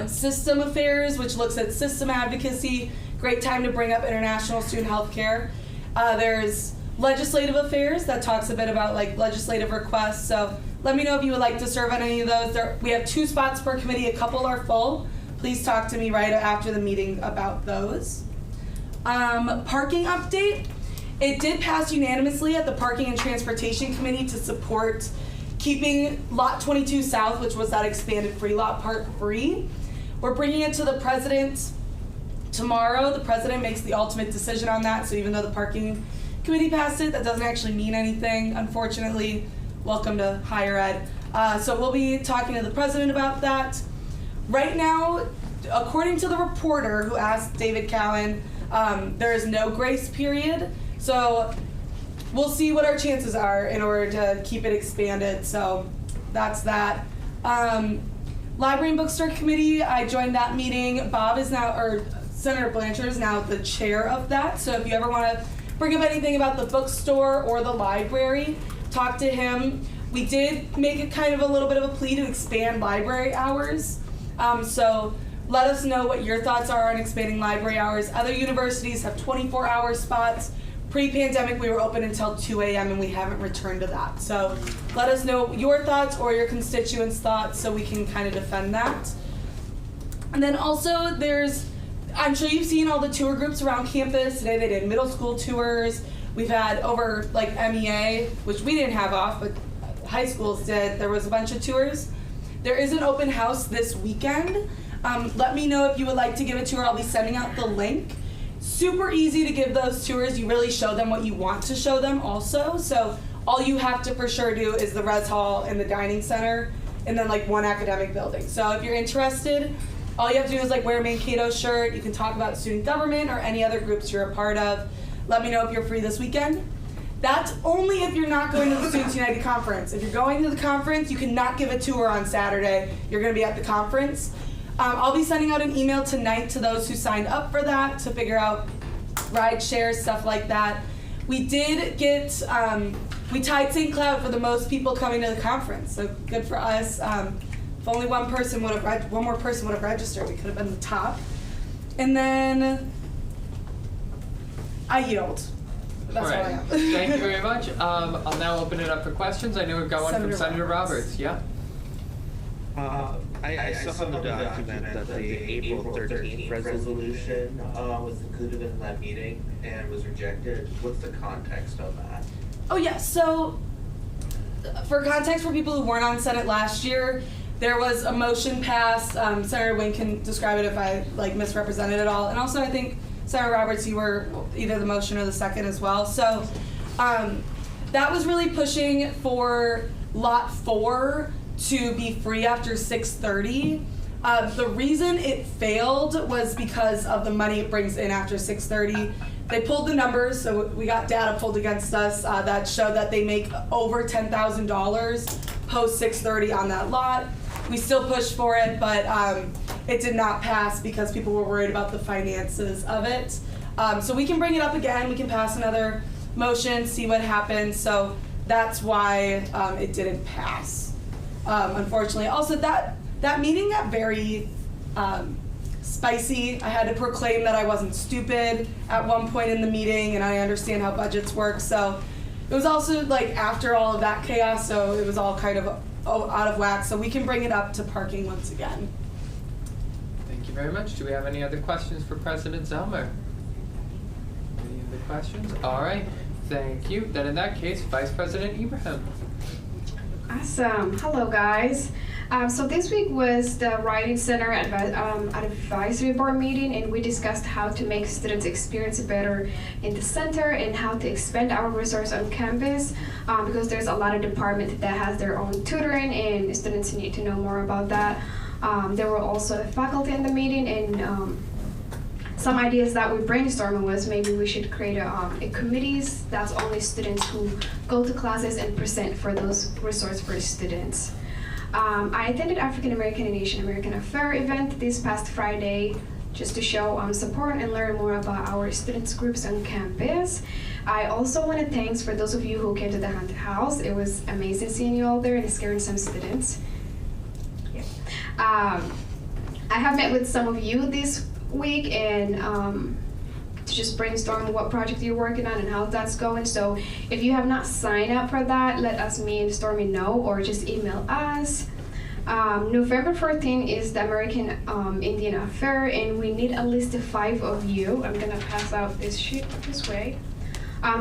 system affairs, which looks at system advocacy. Great time to bring up international student health care. There's legislative affairs that talks a bit about legislative requests. So let me know if you would like to serve on any of those. We have 2 spots per committee. A couple are full. Please talk to me right after the meeting about those. Parking update. It did pass unanimously at the Parking and Transportation Committee to support keeping Lot 22 South, which was that expanded free lot, park free. We're bringing it to the president tomorrow. The president makes the ultimate decision on that, so even though the Parking Committee passed it, that doesn't actually mean anything, unfortunately. Welcome to higher ed. So we'll be talking to the president about that. Right now, according to the reporter who asked David Cowan, there is no grace period. So we'll see what our chances are in order to keep it expanded. So that's that. Library and Bookstore Committee, I joined that meeting. Senator Blanchard is now the chair of that. So if you ever want to bring up anything about the bookstore or the library, talk to him. We did make it kind of a little bit of a plea to expand library hours. So let us know what your thoughts are on expanding library hours. Other universities have 24-hour spots. Pre-pandemic, we were open until 2 a.m. and we haven't returned to that. So let us know your thoughts or your constituents' thoughts so we can kind of defend that. And then also I'm sure you've seen all the tour groups around campus. Today they did middle school tours. We've had over MEA, which we didn't have off, but high schools did. There was a bunch of tours. There is an open house this weekend. Let me know if you would like to give a tour. I'll be sending out the link. Super easy to give those tours. You really show them what you want to show them also. So all you have to for sure do is the res hall and the dining center and then one academic building. So if you're interested, all you have to do is wear a Mankato shirt. You can talk about student government or any other groups you're a part of. Let me know if you're free this weekend. That's only if you're not going to the Students United Conference. If you're going to the conference, you cannot give a tour on Saturday. You're going to be at the conference. I'll be sending out an email tonight to those who signed up for that to figure out ride shares, stuff like that. We did get, we tied St. Cloud for the most people coming to the conference, so good for us. If only one more person would have registered, we could have been the top. And then I yield. That's all I have. Thank you very much. I'll now open it up for questions. I know we've got one from Senator Roberts. Yeah. I saw in the document that the April 13th resolution was included in that meeting and was rejected. What's the context of that? Oh yeah, so for context for people who weren't on Senate last year, there was a motion passed. Senator Wing can describe it if I misrepresented it all. And also I think Senator Roberts, you were either the motion or the second as well. So that was really pushing for Lot 4 to be free after 6:30. The reason it failed was because of the money it brings in after 6:30. They pulled the numbers, so we got data pulled against us that showed that they make over $10,000 post 6:30 on that lot. We still pushed for it, but it did not pass because people were worried about the finances of it. So we can bring it up again. We can pass another motion, see what happens. So that's why it didn't pass. Unfortunately, also that meeting got very spicy. I had to proclaim that I wasn't stupid at one point in the meeting, and I understand how budgets work. So it was also after all of that chaos, so it was all kind of out of whack. So we can bring it up to parking once again. Thank you very much. Do we have any other questions for President Zelmer? Any other questions? All right. Thank you. Then in that case, Vice President Ibrahim. Awesome. Hello, guys. So this week was the Writing Center Advisory Board meeting, and we discussed how to make students' experience better in the center and how to expand our resource on campus because there's a lot of departments that has their own tutoring, and students need to know more about that. There were also faculty in the meeting, and some ideas that we brainstormed was maybe we should create a committees that's only students who go to classes and present for those resource for students. I attended African American and Asian American Affair event this past Friday just to show support and learn more about our students groups on campus. I also want to thanks for those of you who came to the haunted house. It was amazing seeing you all there and scaring some students. Yeah. I have met with some of you this week and to just brainstorm what project you're working on and how that's going. So if you have not signed up for that, let us, me and Stormy know, or just email us. November 14th is the American Indian Affair, and we need at least 5 of you. I'm gonna pass out this sheet this way.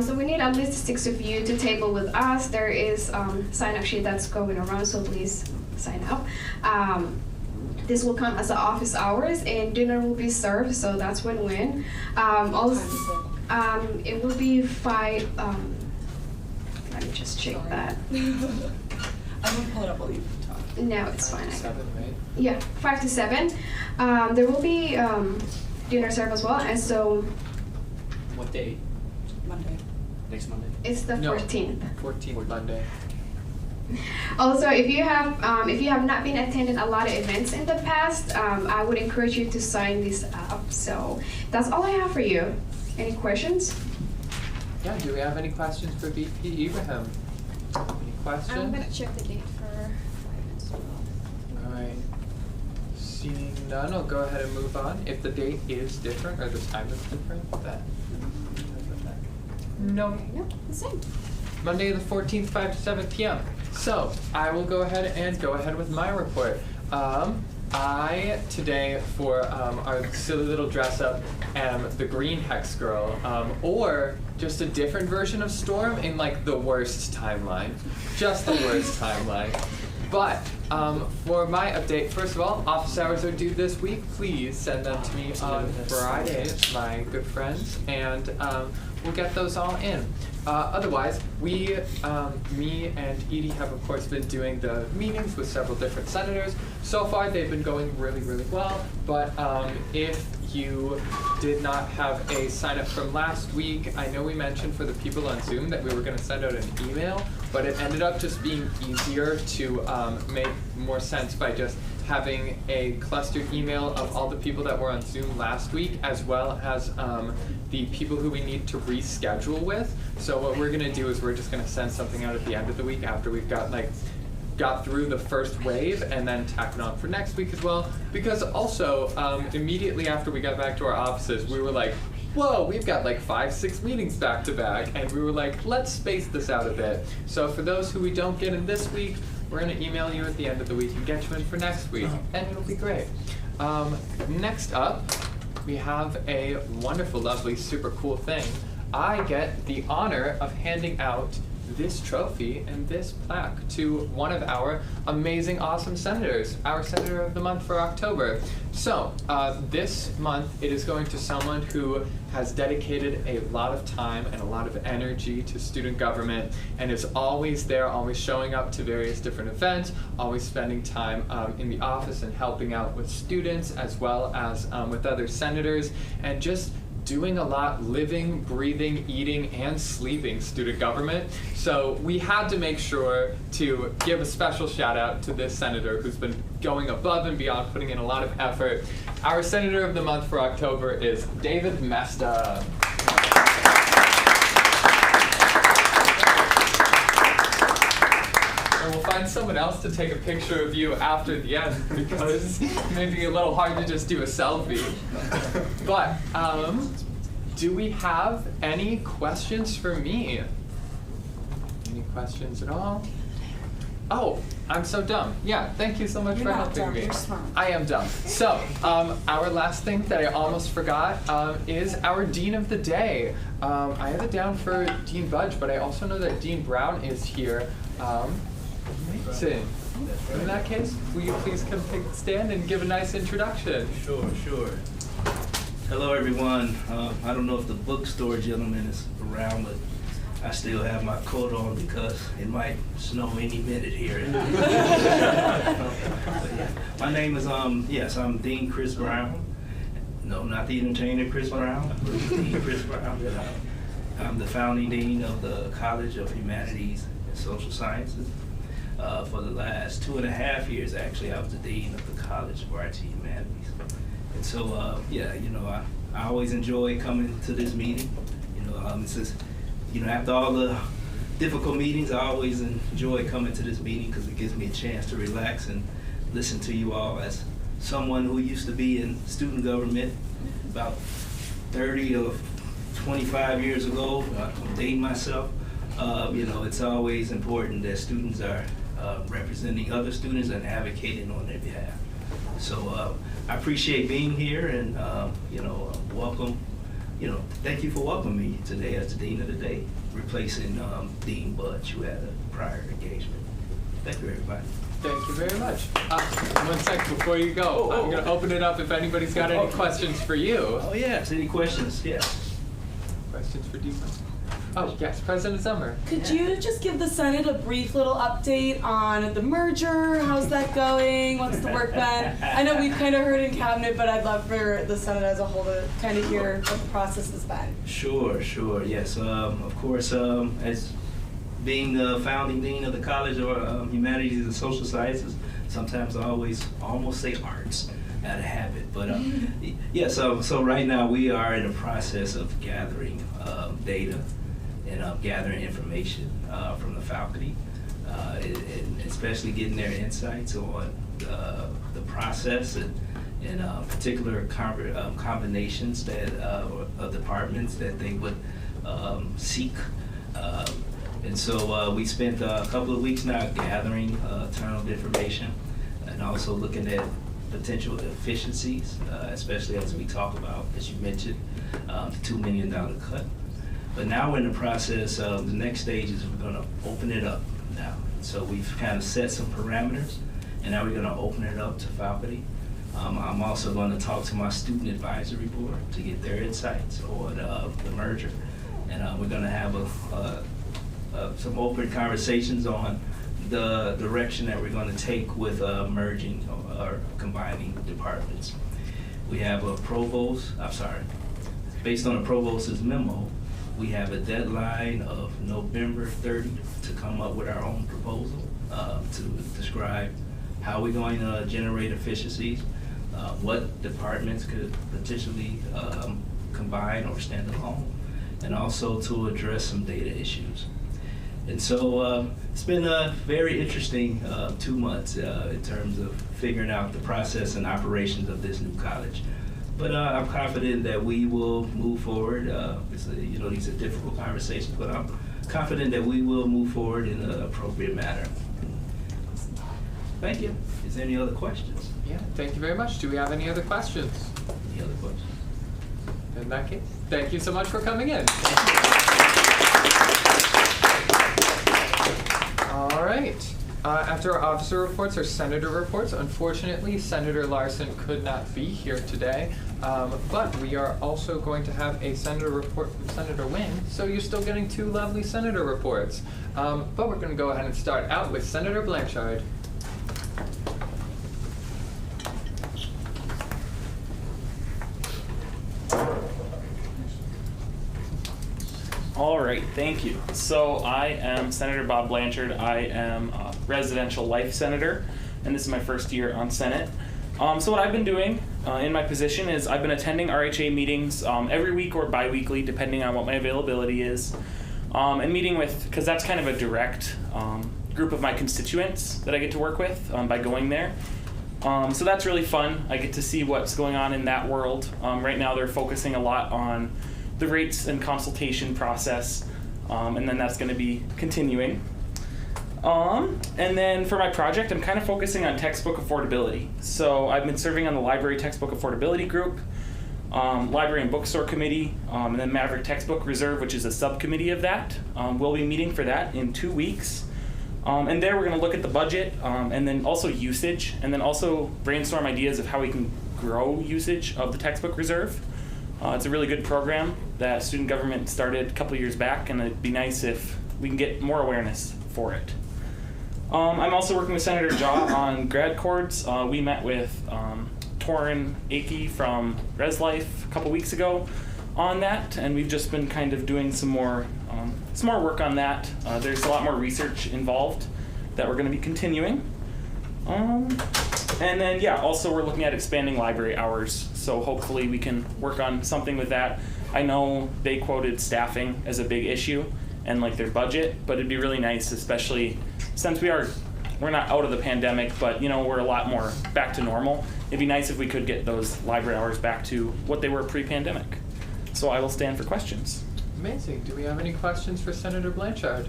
So we need at least 6 of you to table with us. There is sign-up sheet that's going around, so please sign up. This will come as office hours, and dinner will be served, so that's win-win. Also, it will be 5. Let me just check that. I'm gonna pull it up while you talk. No, it's fine. 7, right? Yeah, 5 to 7. There will be dinner served as well, and so What day? Monday. Next Monday. it's the 14th. 14th Monday. Also, if you have not been attending a lot of events in the past, I would encourage you to sign this up. So that's all I have for you. Any questions? Yeah, do we have any questions for VP Ibrahim? Any questions? I'm gonna check the date for 5 minutes as well. All right. Seeing none, I'll go ahead and move on. If the date is different or the time is different, then. No. No, the same. Monday the 14th, 5 to 7 p.m. So I will go ahead with my report. I today for our silly little dress up am the Green Hex Girl, or just a different version of Storm in the worst timeline, just the worst timeline. But for my update, first of all, office hours are due this week. Please send them to me on Fridays, my good friends, and we'll get those all in. Otherwise, me and Edie have of course been doing the meetings with several different senators. So far, they've been going really, really well. But if you did not have a sign up from last week, I know we mentioned for the people on Zoom that we were going to send out an email, but it ended up just being easier to make more sense by just having a clustered email of all the people that were on Zoom last week, as well as the people who we need to reschedule with. So what we're gonna do is we're just gonna send something out at the end of the week after we've got through the first wave, and then tack it on for next week as well. Because also, immediately after we got back to our offices, we were like, whoa, we've got 5-6 meetings back to back, and we were like, let's space this out a bit. So for those who we don't get in this week, we're going to email you at the end of the week and get you in for next week, and it'll be great. Next up, we have a wonderful, lovely, super cool thing. I get the honor of handing out this trophy and this plaque to one of our amazing, awesome senators, our Senator of the Month for October. So this month it is going to someone who has dedicated a lot of time and a lot of energy to student government and is always there, always showing up to various different events, always spending time in the office and helping out with students as well as with other senators, and just doing a lot, living, breathing, eating, and sleeping student government. So we had to make sure to give a special shout out to this senator who's been going above and beyond, putting in a lot of effort. Our Senator of the Month for October is David Mesta. And we'll find someone else to take a picture of you after the end because it may be a little hard to just do a selfie. But do we have any questions for me? Any questions at all? Oh, I'm so dumb. Yeah, thank you so much for helping me. You're smart. I am dumb. So, our last thing that I almost forgot is our Dean of the Day. I have it down for Dean Budge, but I also know that Dean Brown is here. Amazing. In that case, will you please come take a stand and give a nice introduction? Sure. Hello, everyone. I don't know if the bookstore gentleman is around, but I still have my coat on because it might snow any minute here. But yeah. My name is, I'm Dean Chris Brown. No, not the entertainer Chris Brown, but Dean Chris Brown. I'm the founding dean of the College of Humanities and Social Sciences. For the last 2.5 years, actually, I was the dean of the College of Arts and Humanities. And so, I always enjoy coming to this meeting. It's just, after all the difficult meetings, I always enjoy coming to this meeting because it gives me a chance to relax and listen to you all. As someone who used to be in student government about 30 or 25 years ago, I'm dating myself, it's always important that students are representing other students and advocating on their behalf. So I appreciate being here and, welcome. Thank you for welcoming me today as the Dean of the Day, replacing Dean Budge, who had a prior engagement. Thank you, everybody. Thank you very much. 1 second before you go, I'm going to open it up if anybody's got any questions for you. Oh, yes. Any questions? Yes. Questions for Dean? Oh, yes, President Summer. Could you just give the Senate a brief little update on the merger? How's that going? What's the work been? I know we've kind of heard in Cabinet, but I'd love for the Senate as a whole to kind of hear what the process has been. Sure. Yes, of course, as being the founding dean of the College of Humanities and Social Sciences, sometimes I always almost say arts out of habit. But so right now we are in the process of gathering data and gathering information from the faculty, and especially getting their insights on the process and particular combinations that of departments that they would seek. And so we spent a couple of weeks now gathering a ton of information and also looking at potential efficiencies, especially as we talk about, as you mentioned, the $2 million cut. But now we're in the process of the next stage is we're going to open it up now. So we've kind of set some parameters, and now we're going to open it up to faculty. I'm also going to talk to my student advisory board to get their insights on the merger, and we're going to have some open conversations on the direction that we're going to take with merging or combining departments. We have a provost. Based on the provost's memo, we have a deadline of November 30 to come up with our own proposal to describe how we're going to generate efficiencies, what departments could potentially combine or stand alone, and also to address some data issues. And so it's been a very interesting 2 months in terms of figuring out the process and operations of this new college. But I'm confident that we will move forward. These are difficult conversations, but I'm confident that we will move forward in an appropriate manner. Thank you. Is there any other questions? Yeah, thank you very much. Do we have any other questions? Any other questions? In that case, thank you so much for coming in. All right. After our officer reports, our senator reports. Unfortunately, Senator Larson could not be here today, but we are also going to have a senator report from Senator Nguyen, so you're still getting 2 lovely senator reports. But we're going to go ahead and start out with Senator Blanchard. All right, thank you. So I am Senator Bob Blanchard. I am a residential life senator, and this is my first year on Senate. So what I've been doing in my position is I've been attending RHA meetings every week or bi-weekly, depending on what my availability is, and meeting with, because that's kind of a direct group of my constituents that I get to work with by going there. So that's really fun. I get to see what's going on in that world. Right now they're focusing a lot on the rates and consultation process, and then that's going to be continuing. And then for my project, I'm kind of focusing on textbook affordability. So I've been serving on the library textbook affordability group, library and bookstore committee, and then Maverick Textbook Reserve, which is a subcommittee of that. We'll be meeting for that in 2 weeks. And there we're going to look at the budget, and then also usage, and then also brainstorm ideas of how we can grow usage of the textbook reserve. It's a really good program that student government started a couple years back, and it'd be nice if we can get more awareness for it. I'm also working with Senator Jaw on grad cords. We met with Torin Akey from Res Life a couple weeks ago on that, and we've just been kind of doing some more work on that. There's a lot more research involved that we're going to be continuing. And then, yeah, also we're looking at expanding library hours, so hopefully we can work on something with that. I know they quoted staffing as a big issue and like their budget, but it'd be really nice, especially since we're not out of the pandemic, but you know, we're a lot more back to normal. It'd be nice if we could get those library hours back to what they were pre-pandemic. So I will stand for questions. Amazing. Do we have any questions for Senator Blanchard?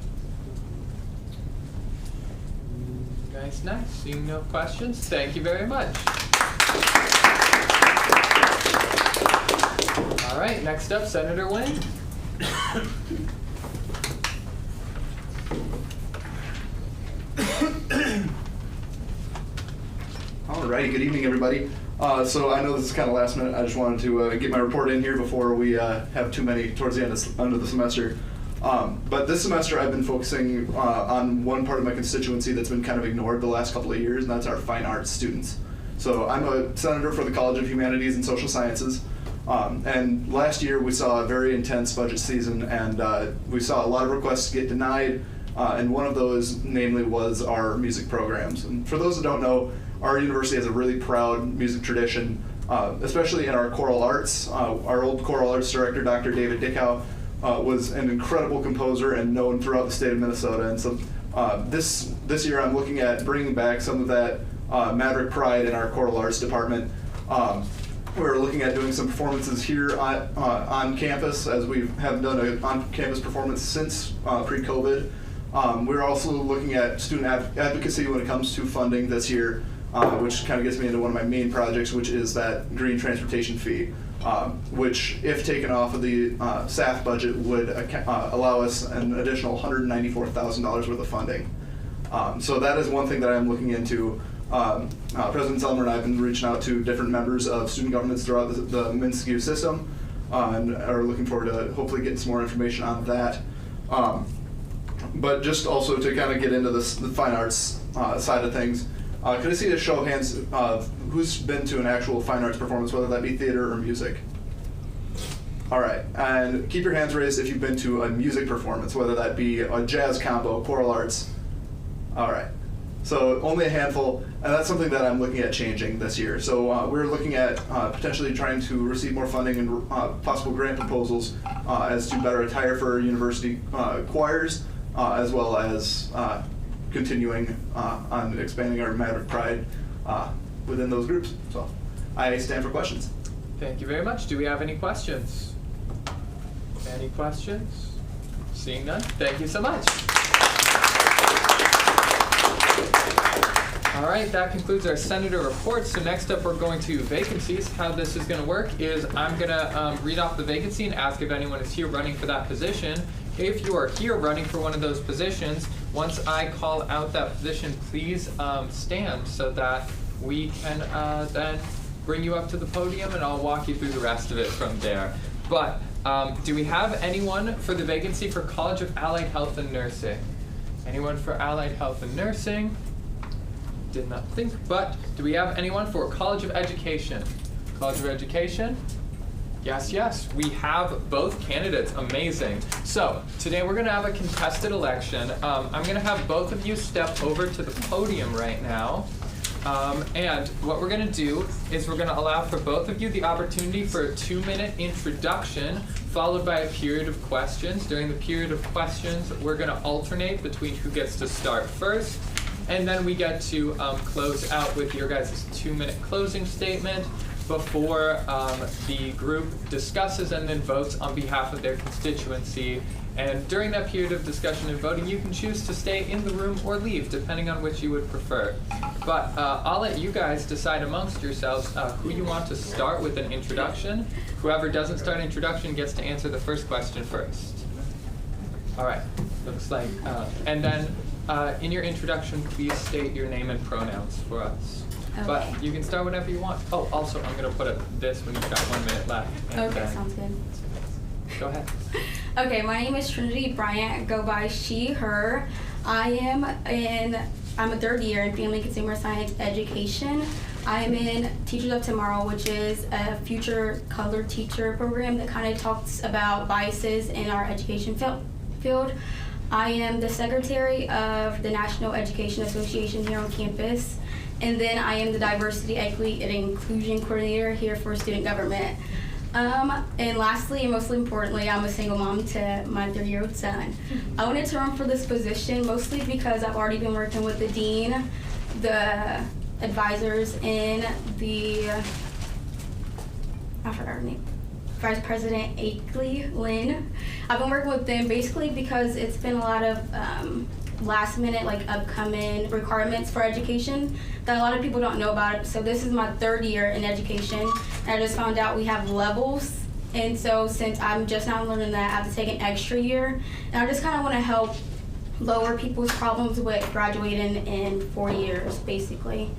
Nice. Seeing no questions, thank you very much. All right, next up, Senator Nguyen. Alrighty, good evening, everybody. So I know this is kind of last minute. I just wanted to get my report in here before we have too many towards the end of the semester. But this semester I've been focusing on one part of my constituency that's been kind of ignored the last couple of years, and that's our fine arts students. So I'm a senator for the College of Humanities and Social Sciences, and last year we saw a very intense budget season, and we saw a lot of requests get denied, and one of those namely was our music programs. And for those that don't know, our university has a really proud music tradition, especially in our choral arts. Our old choral arts director, Dr. David Dickow, was an incredible composer and known throughout the state of Minnesota. And so this year I'm looking at bringing back some of that Maverick pride in our choral arts department. We're looking at doing some performances here on campus, as we haven't done an on-campus performance since pre-COVID. We're also looking at student advocacy when it comes to funding this year, which kind of gets me into one of my main projects, which is that green transportation fee, which, if taken off of the SAF budget, would allow us an additional $194,000 worth of funding. So that is one thing that I'm looking into. President Selmer and I have been reaching out to different members of student governments throughout the MNSCU system, and are looking forward to hopefully getting some more information on that. But just also to kind of get into the fine arts side of things, could I see a show of hands of who's been to an actual fine arts performance, whether that be theater or music? All right, and keep your hands raised if you've been to a music performance, whether that be a jazz combo, choral arts. All right, so only a handful, and that's something that I'm looking at changing this year. So we're looking at potentially trying to receive more funding and possible grant proposals as to better attire for university choirs, as well as continuing on expanding our Maverick pride within those groups. So I stand for questions. Thank you very much. Do we have any questions? Any questions? Seeing none, thank you so much. All right, that concludes our senator reports. So next up, we're going to vacancies. How this is going to work is I'm going to read off the vacancy and ask if anyone is here running for that position. If you are here running for one of those positions, once I call out that position, please stand so that we can then bring you up to the podium, and I'll walk you through the rest of it from there. But do we have anyone for the vacancy for College of Allied Health and Nursing? Anyone for Allied Health and Nursing? Did not think, but do we have anyone for College of Education? College of Education? Yes, yes, we have both candidates. Amazing. So today we're going to have a contested election. I'm going to have both of you step over to the podium right now. And what we're going to do is we're going to allow for both of you the opportunity for a 2-minute introduction, followed by a period of questions. During the period of questions, we're going to alternate between who gets to start first, and then we get to close out with your guys' 2-minute closing statement before the group discusses and then votes on behalf of their constituency. And during that period of discussion and voting, you can choose to stay in the room or leave, depending on which you would prefer. But I'll let you guys decide amongst yourselves who you want to start with an introduction. Whoever doesn't start an introduction gets to answer the first question first. All right, looks like, and then in your introduction, please state your name and pronouns for us. Okay. But you can start whenever you want. Oh, also, I'm going to put up this when you've got 1 minute left. Okay, sounds good. Go ahead. Okay, my name is Trinity Bryant. I go by she, her. I'm a third year in Family Consumer Science Education. I am in Teachers of Tomorrow, which is a future colored teacher program that kind of talks about biases in our education field. I am the secretary of the National Education Association here on campus. And then I am the Diversity, Equity, and Inclusion Coordinator here for Student Government. And lastly, and most importantly, I'm a single mom to my 3-year-old son. I wanted to run for this position mostly because I've already been working with the dean, the advisors, and the, I forgot her name, Vice President Akeley Lynn. I've been working with them basically because it's been a lot of last minute, like upcoming requirements for education that a lot of people don't know about. So this is my 3rd year in education, and I just found out we have levels. And so since I'm just now learning that, I have to take an extra year. And I just kind of want to help lower people's problems with graduating in 4 years, basically.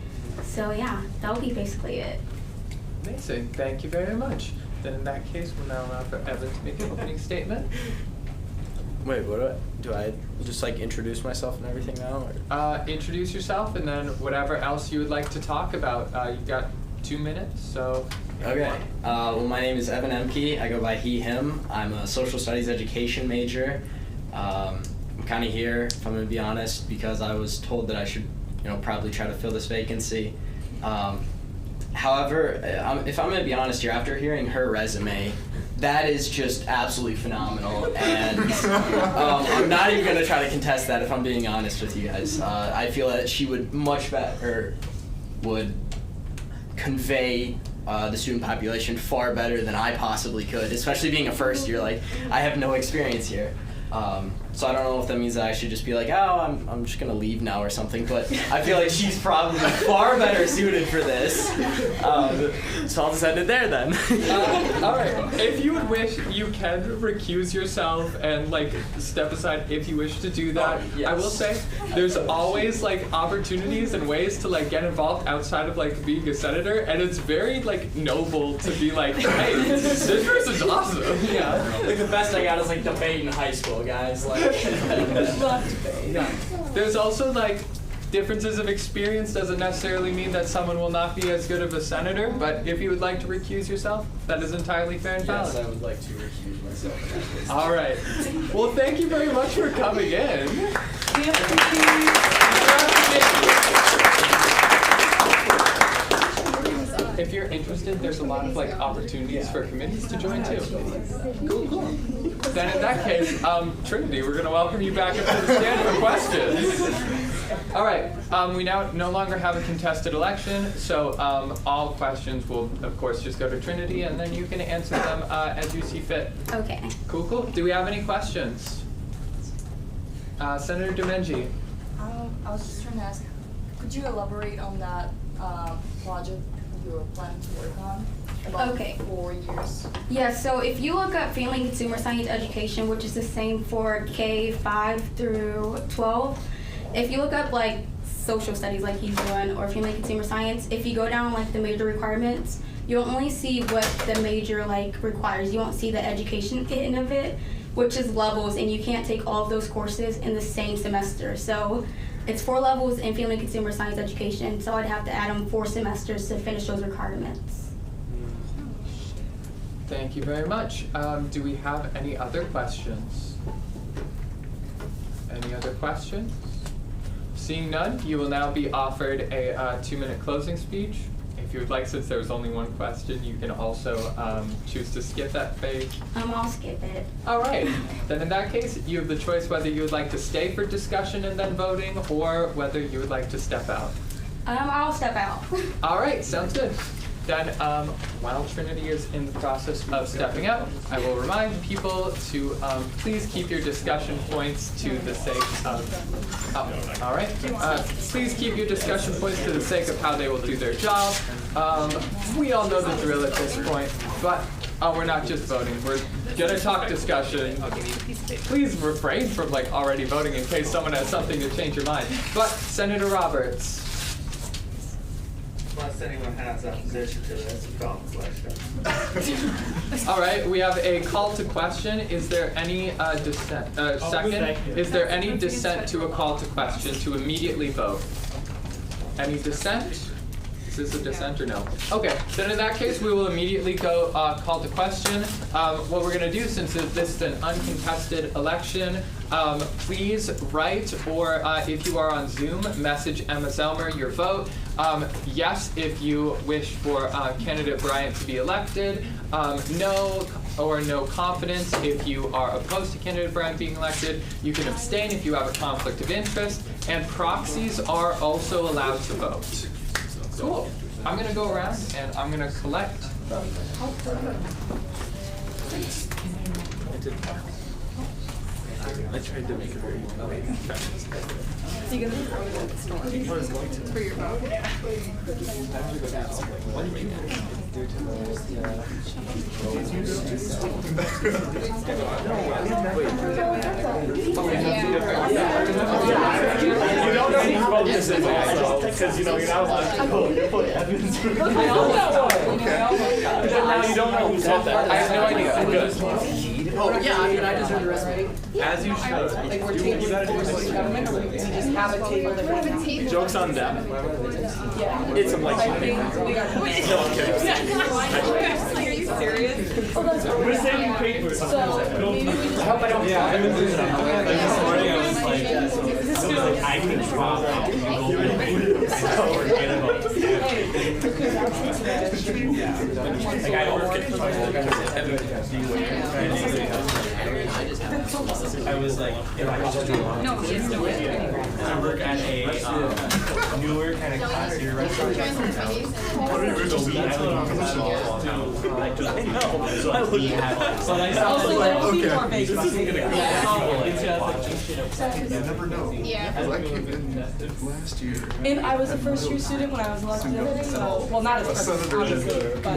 So yeah, that will be basically it. Amazing. Thank you very much. Then in that case, we'll now allow for Evan to make an opening statement. Wait, what do I just like introduce myself and everything now? Or? Introduce yourself and then whatever else you would like to talk about. You've got 2 minutes, so. Okay. Well, my name is Evan Emke. I go by he, him. I'm a social studies education major. I'm kind of here, if I'm going to be honest, because I was told that I should, probably try to fill this vacancy. However, if I'm going to be honest here, after hearing her resume, that is just absolutely phenomenal, and I'm not even going to try to contest that if I'm being honest with you guys. I feel that she would much better would convey the student population far better than I possibly could, especially being a first year. Like, I have no experience here. So I don't know if that means that I should just be like, oh, I'm just gonna leave now or something, but I feel like she's probably far better suited for this. So I'll just end it there then. All right. If you would wish, you can recuse yourself and step aside if you wish to do that. Yes. I will say there's always opportunities and ways to get involved outside of being a senator, and it's very noble to be like, hey, this person's awesome. Yeah. The best I got is debate in high school, guys. Yeah. There's also differences of experience doesn't necessarily mean that someone will not be as good of a senator, but if you would like to recuse yourself, that is entirely fair and valid. Yes, I would like to recuse myself in that case. All right. Well, thank you very much for coming in. If you're interested, there's a lot of opportunities for committees to join too. Cool. Then in that case, Trinity, we're going to welcome you back up to the stand for questions. All right, we now no longer have a contested election, so all questions will, of course, just go to Trinity, and then you can answer them as you see fit. Okay. Cool. Do we have any questions? Senator Domenji. I was just trying to ask, could could you elaborate on that project you were planning to work on? About Okay. 4 years. Yeah, so if you look up family and consumer science education, which is the same for K-5 through 12, if you look up like social studies like he's doing or family and consumer science, if you go down like the major requirements, you'll only see what the major like requires. You won't see the education end of it, which is levels, and you can't take all of those courses in the same semester. So it's 4 levels in family and consumer science education, so I'd have to add them 4 semesters to finish those requirements. Thank you very much. Do we have any other questions? Any other questions? Seeing none, you will now be offered a 2-minute closing speech. If you would like, since there was only one question, you can also choose to skip that phase. I'll skip it. All right. Then in that case, you have the choice whether you would like to stay for discussion and then voting, or whether you would like to step out. I'll step out. All right, sounds good. Then, while Trinity is in the process of stepping out, I will remind people to please keep your discussion points to the sake of, all right. Please keep your discussion points to the sake of how they will do their job. We all know the drill at this point, but we're not just voting. We're gonna talk discussion. Please refrain from like already voting in case someone has something to change your mind. But Senator Roberts. Unless anyone has opposition to this, call the question. All right, we have a call to question. Is there any dissent? Second, is there any dissent to a call to question to immediately vote? Any dissent? Is this a dissent or no? Okay, then in that case, we will immediately go call to question. What we're going to do, since this is an uncontested election, please write, or if you are on Zoom, message Emma Zelmer your vote. Yes, if you wish for candidate Bryant to be elected. No or no confidence if you are opposed to candidate Bryant being elected. You can abstain if you have a conflict of interest. And proxies are also allowed to vote. Cool. I'm going to go around and I'm going to collect votes. I tried to make it very You're gonna throw it at the storm. For your vote? Yeah. You don't know whose vote this is also, because you know you're not allowed to vote. You're putting evidence. I almost Now you don't know who said that. I have no idea. Good. Oh, yeah, I mean, I just heard the resume. As you should. Like, we're taking the government, or we just have a table that we have. Joke's on them. Yeah. It's a like. No, I'm kidding. Are you serious? Oh, that's We're saving papers. So, maybe we just. I hope I don't. Yeah, I've been losing it. This morning I was like, I can swap out. Like I work I was like, No, she has no idea. I work at a newer kind of classier restaurant. You never know. Yeah. I came in last year. And I was a first-year student when I was elected, so, well, not as a freshman, obviously, but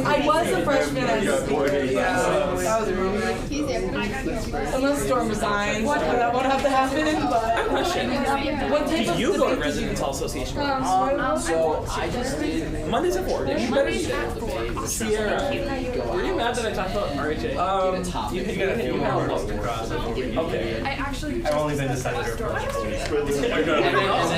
I was a freshman as a speaker, yeah. That was really, unless Storm resigns, that won't have to happen, but. What type Did you of go to debate Residence Hall Association? So I just did. Mondays at 4. Sierra, were you mad that I talked about RHA? You got a few more across. Okay. I actually. I've only been to Senator.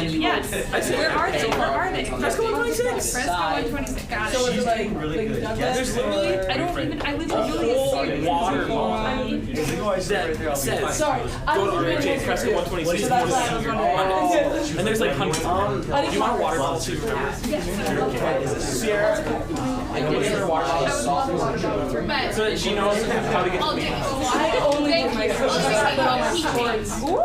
Yes. Where are they? Where are they? Fresco 126. Fresco 126. Got it. So it's like, really good. There's literally, I don't even, I live in Julius Caesar. Waterfall. I mean, That says, sorry, I go to don't even RHA, Fresco 126. So that's why I was wondering. And there's like hundreds. Do you want a waterfall too? Sierra, I can get her a waterfall. So that she knows how to get to me. I only did my first. Ooh.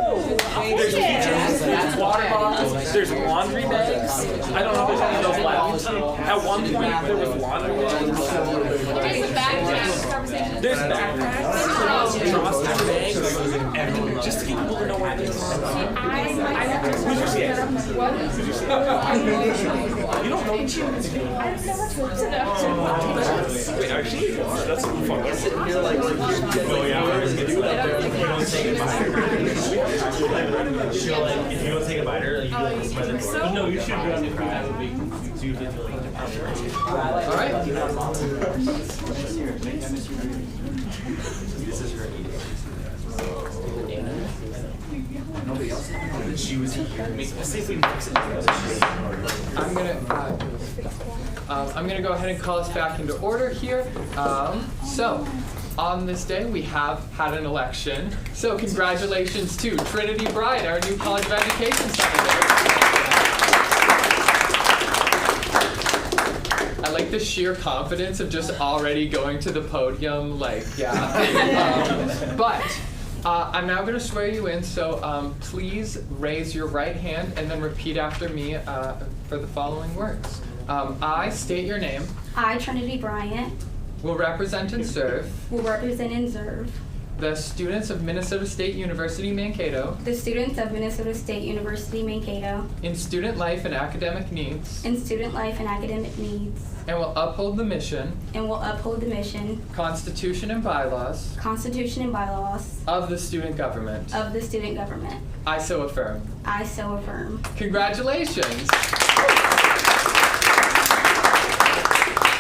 There's kitchens, there's water bottles, there's laundry bags. I don't know if there's any of those left. At one point, there was laundry bags. there's a background conversation. There's backpacks. Just to get people to know where things are. You don't know. I've never talked to them. Wait, actually, that's fun. You're like, oh yeah, if you don't take a bite, if you don't take a bite, you do like this by the door. No, you should run if you have a big. All right. This is her eating. Nobody else. She was here. Let's see if we can fix it. I'm gonna go ahead and call us back into order here. So, on this day, we have had an election. So, congratulations to Trinity Bride, our new College of Education Senator. I like the sheer confidence of just already going to the podium, like, yeah. But I'm now going to swear you in, so please raise your right hand and then repeat after me for the following words. I state your name. I, Trinity Bryant, Will represent and serve. Will represent and serve. The students of Minnesota State University, Mankato. The students of Minnesota State University, Mankato. In student life and academic needs. In student life and academic needs. And will uphold the mission. And will uphold the mission. Constitution and bylaws. Constitution and bylaws. Of the student government. Of the student government. I so affirm. I so affirm. Congratulations.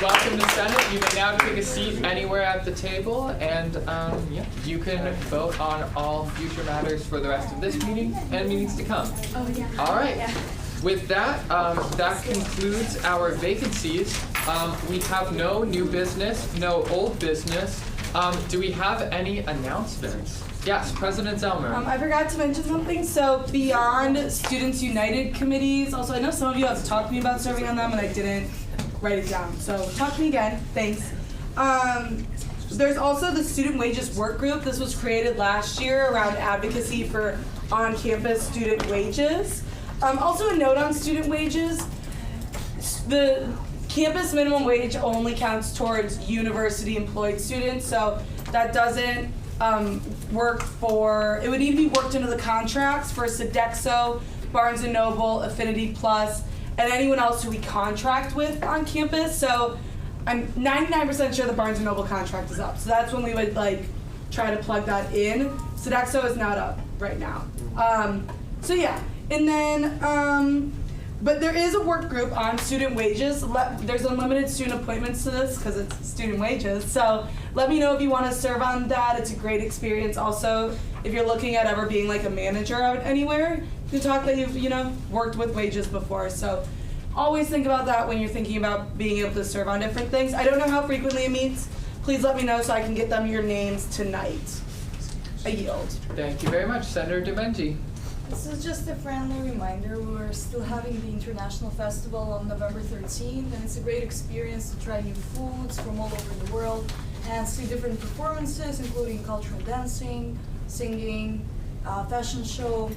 Welcome to Senate. You may now take a seat anywhere at the table, and yeah, you can vote on all future matters for the rest of this meeting and meetings to come. Oh, yeah. All right. Yeah. With that, that concludes our vacancies. We have no new business, no old business. Do we have any announcements? Yes, President Zellmer. I forgot to mention something. So beyond Students United committees, also I know some of you have talked to me about serving on them, and I didn't write it down. So talk to me again. Thanks. There's also the Student Wages Work Group. This was created last year around advocacy for on-campus student wages. Also a note on student wages, the campus minimum wage only counts towards university employed students, so that doesn't work for, it would need to be worked into the contracts for Sodexo, Barnes & Noble, Affinity Plus, and anyone else who we contract with on campus. So I'm 99% sure the Barnes & Noble contract is up. So that's when we would like try to plug that in. Sodexo is not up right now. So yeah, and then, but there is a work group on student wages. There's unlimited student appointments to this because it's student wages. So let me know if you want to serve on that. It's a great experience. Also, if you're looking at ever being like a manager out anywhere, you can talk that you've, worked with wages before. So always think about that when you're thinking about being able to serve on different things. I don't know how frequently it meets. Please let me know so I can get them your names tonight. I yield. Thank you very much, Senator DeBenji. This is just a friendly reminder. We're still having the International Festival on November 13th, and it's a great experience to try new foods from all over the world and see different performances, including cultural dancing, singing, fashion show,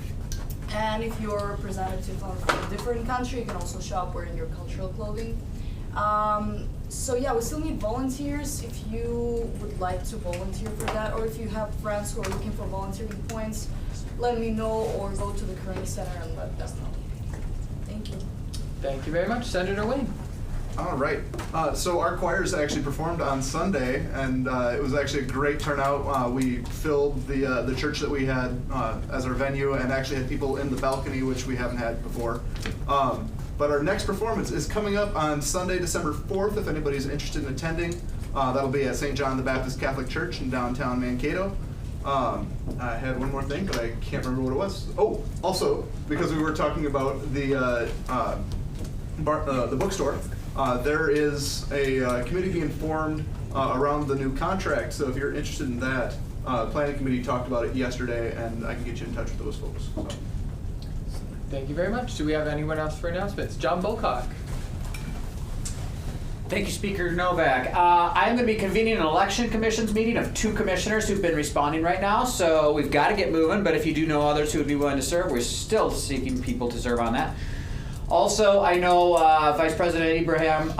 and if you're a representative of a different country, you can also show up wearing your cultural clothing. So yeah, we still need volunteers if you would like to volunteer for that, or if you have friends who are looking for volunteering points, let me know or go to the Kearney Center and let them know. Thank you. Thank you very much, Senator Wayne. All right. So our choirs actually performed on Sunday, and it was actually a great turnout. We filled the church that we had as our venue, and actually had people in the balcony, which we haven't had before. But our next performance is coming up on Sunday, December 4th, if anybody's interested in attending. That'll be at St. John the Baptist Catholic Church in downtown Mankato. I had one more thing, but I can't remember what it was. Oh, also, because we were talking about the bookstore, there is a committee being formed around the new contract. So if you're interested in that, planning committee talked about it yesterday, and I can get you in touch with those folks. So. Thank you very much. Do we have anyone else for announcements? John Bulcock. Thank you, Speaker Novak. I'm going to be convening an election commissions meeting of 2 commissioners who've been responding right now, so we've got to get moving, but if you do know others who would be willing to serve, we're still seeking people to serve on that. Also, I know Vice President Ibrahim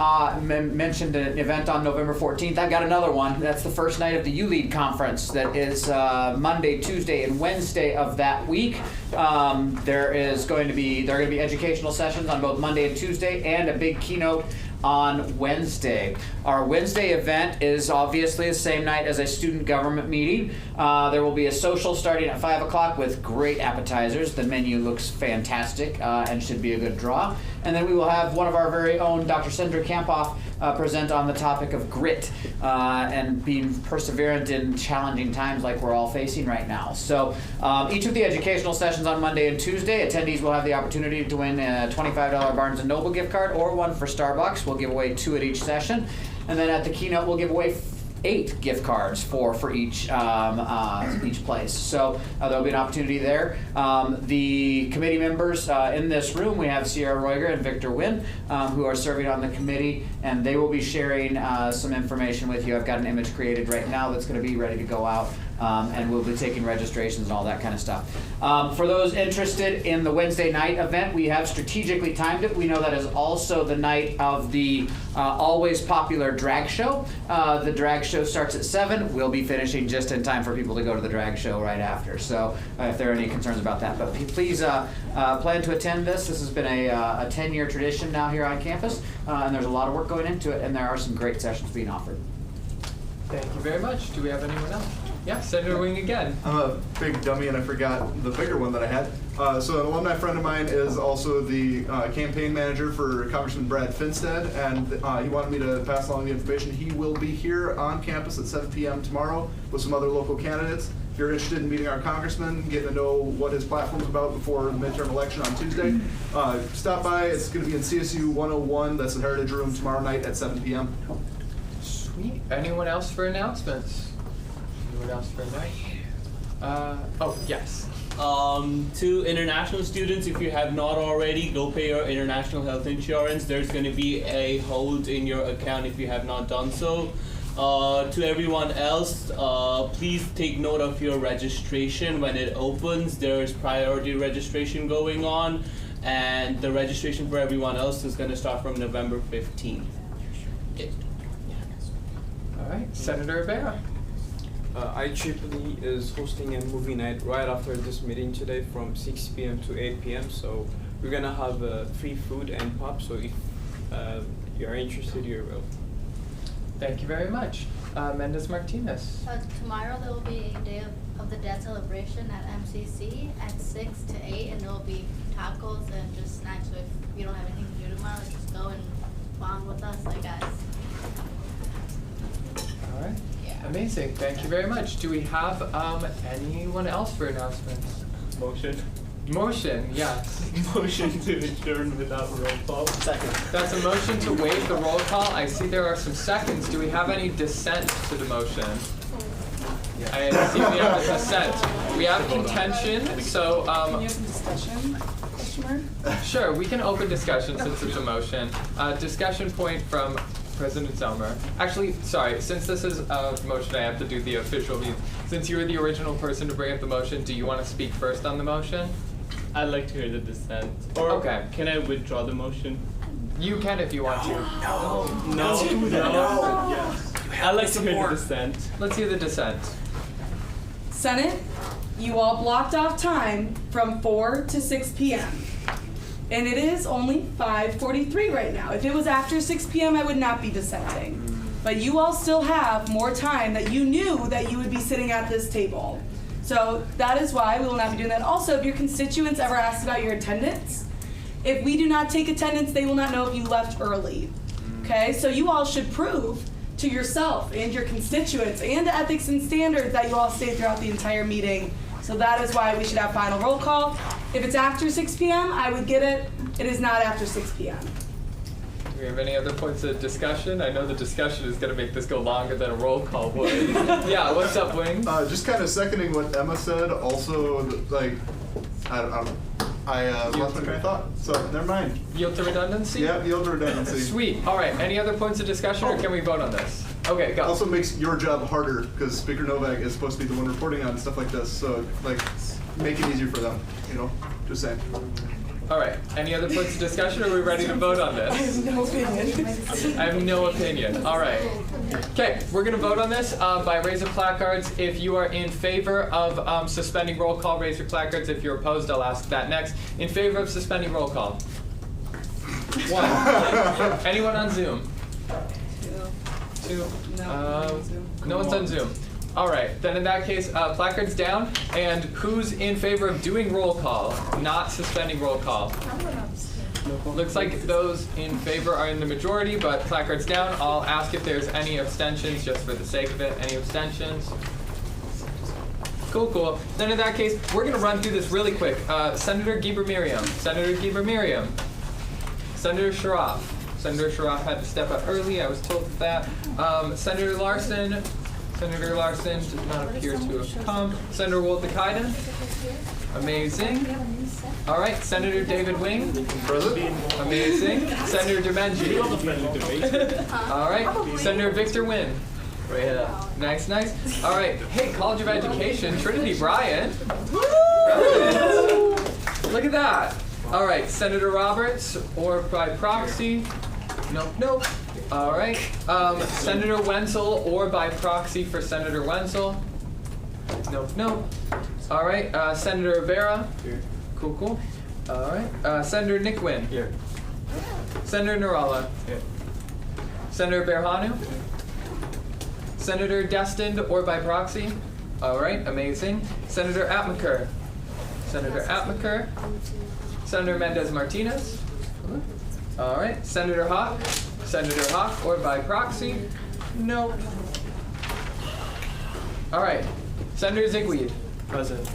mentioned an event on November 14th. I've got another one. That's the first night of the ULEAD conference. That is Monday, Tuesday, and Wednesday of that week. There are going to be educational sessions on both Monday and Tuesday, and a big keynote on Wednesday. Our Wednesday event is obviously the same night as a student government meeting. There will be a social starting at 5 o'clock with great appetizers. The menu looks fantastic and should be a good draw. And then we will have one of our very own, Dr. Sandra Kampoff, present on the topic of grit and being perseverant in challenging times like we're all facing right now. So each of the educational sessions on Monday and Tuesday, attendees will have the opportunity to win a $25 Barnes & Noble gift card or one for Starbucks. We'll give away 2 at each session. And then at the keynote, we'll give away 8 gift cards for each place. So there'll be an opportunity there. The committee members in this room, we have Sierra Roiger and Victor Wynn, who are serving on the committee, and they will be sharing some information with you. I've got an image created right now that's going to be ready to go out. And we'll be taking registrations and all that kind of stuff. For those interested in the Wednesday night event, we have strategically timed it. We know that is also the night of the always popular drag show. The drag show starts at 7. We'll be finishing just in time for people to go to the drag show right after. So if there are any concerns about that. But please plan to attend this. This has been a 10-year tradition now here on campus, and there's a lot of work going into it, and there are some great sessions being offered. Thank you very much. Do we have anyone else? Yeah, Senator Wing again. I'm a big dummy and I forgot the bigger one that I had. So an alumni friend of mine is also the campaign manager for Congressman Brad Finstead, and he wanted me to pass along the information. He will be here on campus at 7 p.m. tomorrow with some other local candidates. If you're interested in meeting our congressman, getting to know what his platform's about before the midterm election on Tuesday, stop by. It's going to be in CSU 101. That's the Heritage Room tomorrow night at 7 p.m. Sweet. Anyone else for announcements? Anyone else for a night? Oh, yes. To international students, if you have not already, go pay your international health insurance. There's going to be a hold in your account if you have not done so. To everyone else, please take note of your registration when it opens. There's priority registration going on, and the registration for everyone else is going to start from November 15th. All right, Senator Rivera. IEEE is hosting a movie night right after this meeting today from 6 p.m. to 8 p.m. So we're gonna have free food and pop. So if you are interested, you're welcome. Thank you very much. Mendez Martinez. Tomorrow there will be a Day of the Dead celebration at MCC at 6 to 8, and there will be tacos and just snacks. So if you don't have anything to do tomorrow, just go and bond with us, I guess. All right. Amazing. Thank you very much. Do we have anyone else for announcements? Motion. Motion, yes. Motion to adjourn without roll call. Second. That's a motion to waive the roll call. I see there are some seconds. Do we have any dissent to the motion? I see we have a dissent. We have contention, so Can you open discussion? Question mark? Sure, we can open discussion since it's a motion. Discussion point from President Zelmer. Actually, sorry, since this is a motion, I have to do the official means. Since you were the original person to bring up the motion, do you want to speak first on the motion? I'd like to hear the dissent. Or okay. Can I withdraw the motion? You can if you want to. No. Yes. I'd like to hear the dissent. Let's hear the dissent. Senate, you all blocked off time from 4 to 6 p.m. And it is only 5:43 right now. If it was after 6 p.m., I would not be dissenting. But you all still have more time that you knew that you would be sitting at this table. So that is why we will not be doing that. Also, if your constituents ever asked about your attendance, if we do not take attendance, they will not know if you left early. Okay, so you all should prove to yourself and your constituents and to ethics and standards that you all stayed throughout the entire meeting. So that is why we should have final roll call. If it's after 6 p.m., I would get it. It is not after 6 p.m. Do we have any other points of discussion? I know the discussion is going to make this go longer than a roll call would. Yeah, what's up, Wing? Just kind of seconding what Emma said. Also, like, I lost my train of thought. So never mind. Yield to redundancy? Yeah, yield to redundancy. Sweet. All right. Any other points of discussion, or can we vote on this? Okay, go. Also makes your job harder because Speaker Novak is supposed to be the one reporting on stuff like this. So, like, make it easier for them. You know, just saying. All right. Any other points of discussion, or are we ready to vote on this? I have no opinion. I have no opinion. All right. Okay, we're going to vote on this by raise of placards. If you are in favor of suspending roll call, raise your placards. If you're opposed, I'll ask that next. In favor of suspending roll call? 1. Anyone on Zoom? 2. No one's on Zoom. All right, then in that case, placards down. And who's in favor of doing roll call, not suspending roll call? Looks like those in favor are in the majority, but placards down. I'll ask if there's any abstentions, just for the sake of it. Any abstentions? Cool, cool. Then in that case, we're going to run through this really quick. Senator Geber-Miriam. Senator Geber-Miriam. Senator Sharaf. Senator Sharaf had to step up early. I was told that. Senator Larson. Senator Larson did not appear to have come. Senator Woltekainen. Amazing. All right, Senator David Wing. Present. Amazing. Senator Demenji. All right, Senator Victor Wynn. Right here. Nice, nice. All right, hey, College of Education, Trinity Bryant. Look at that. All right, Senator Roberts, or by proxy. Nope, nope. All right, Senator Wenzel, or by proxy for Senator Wenzel. Nope, nope. All right, Senator Rivera. Here. Cool, cool. All right, Senator Nick Wynn. Here. Senator Narala. Here. Senator Berhanu. Senator Destined, or by proxy. All right, amazing. Senator Atmaker. Senator Atmaker. Senator Mendez Martinez. All right, Senator Hawk. Senator Hawk, or by proxy. Nope. All right, Senator Zigweed. Present.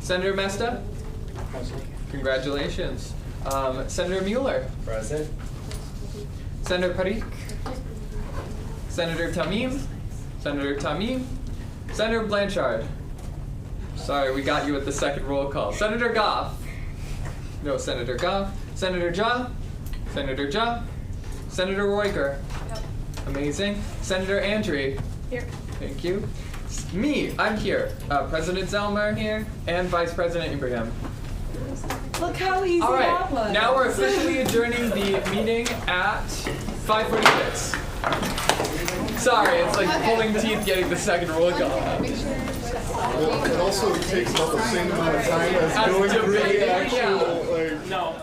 Senator Mesta. Present. Congratulations. Senator Mueller. Present. Senator Parikh. Senator Tamim. Senator Tamim. Senator Blanchard. Sorry, we got you at the second roll call. Senator Goff. No, Senator Goff. Senator Ja. Senator Ja. Senator Royker. Yep. Amazing. Senator Andre. Here. Thank you. Me, I'm here. President Zelmer. Here. And Vice President Ibrahim. Look how easy All right, that was. now we're officially adjourning the meeting at 5:46. Sorry, it's like pulling teeth getting the second roll call. It also takes about the same amount of time as going through the actual, like... No.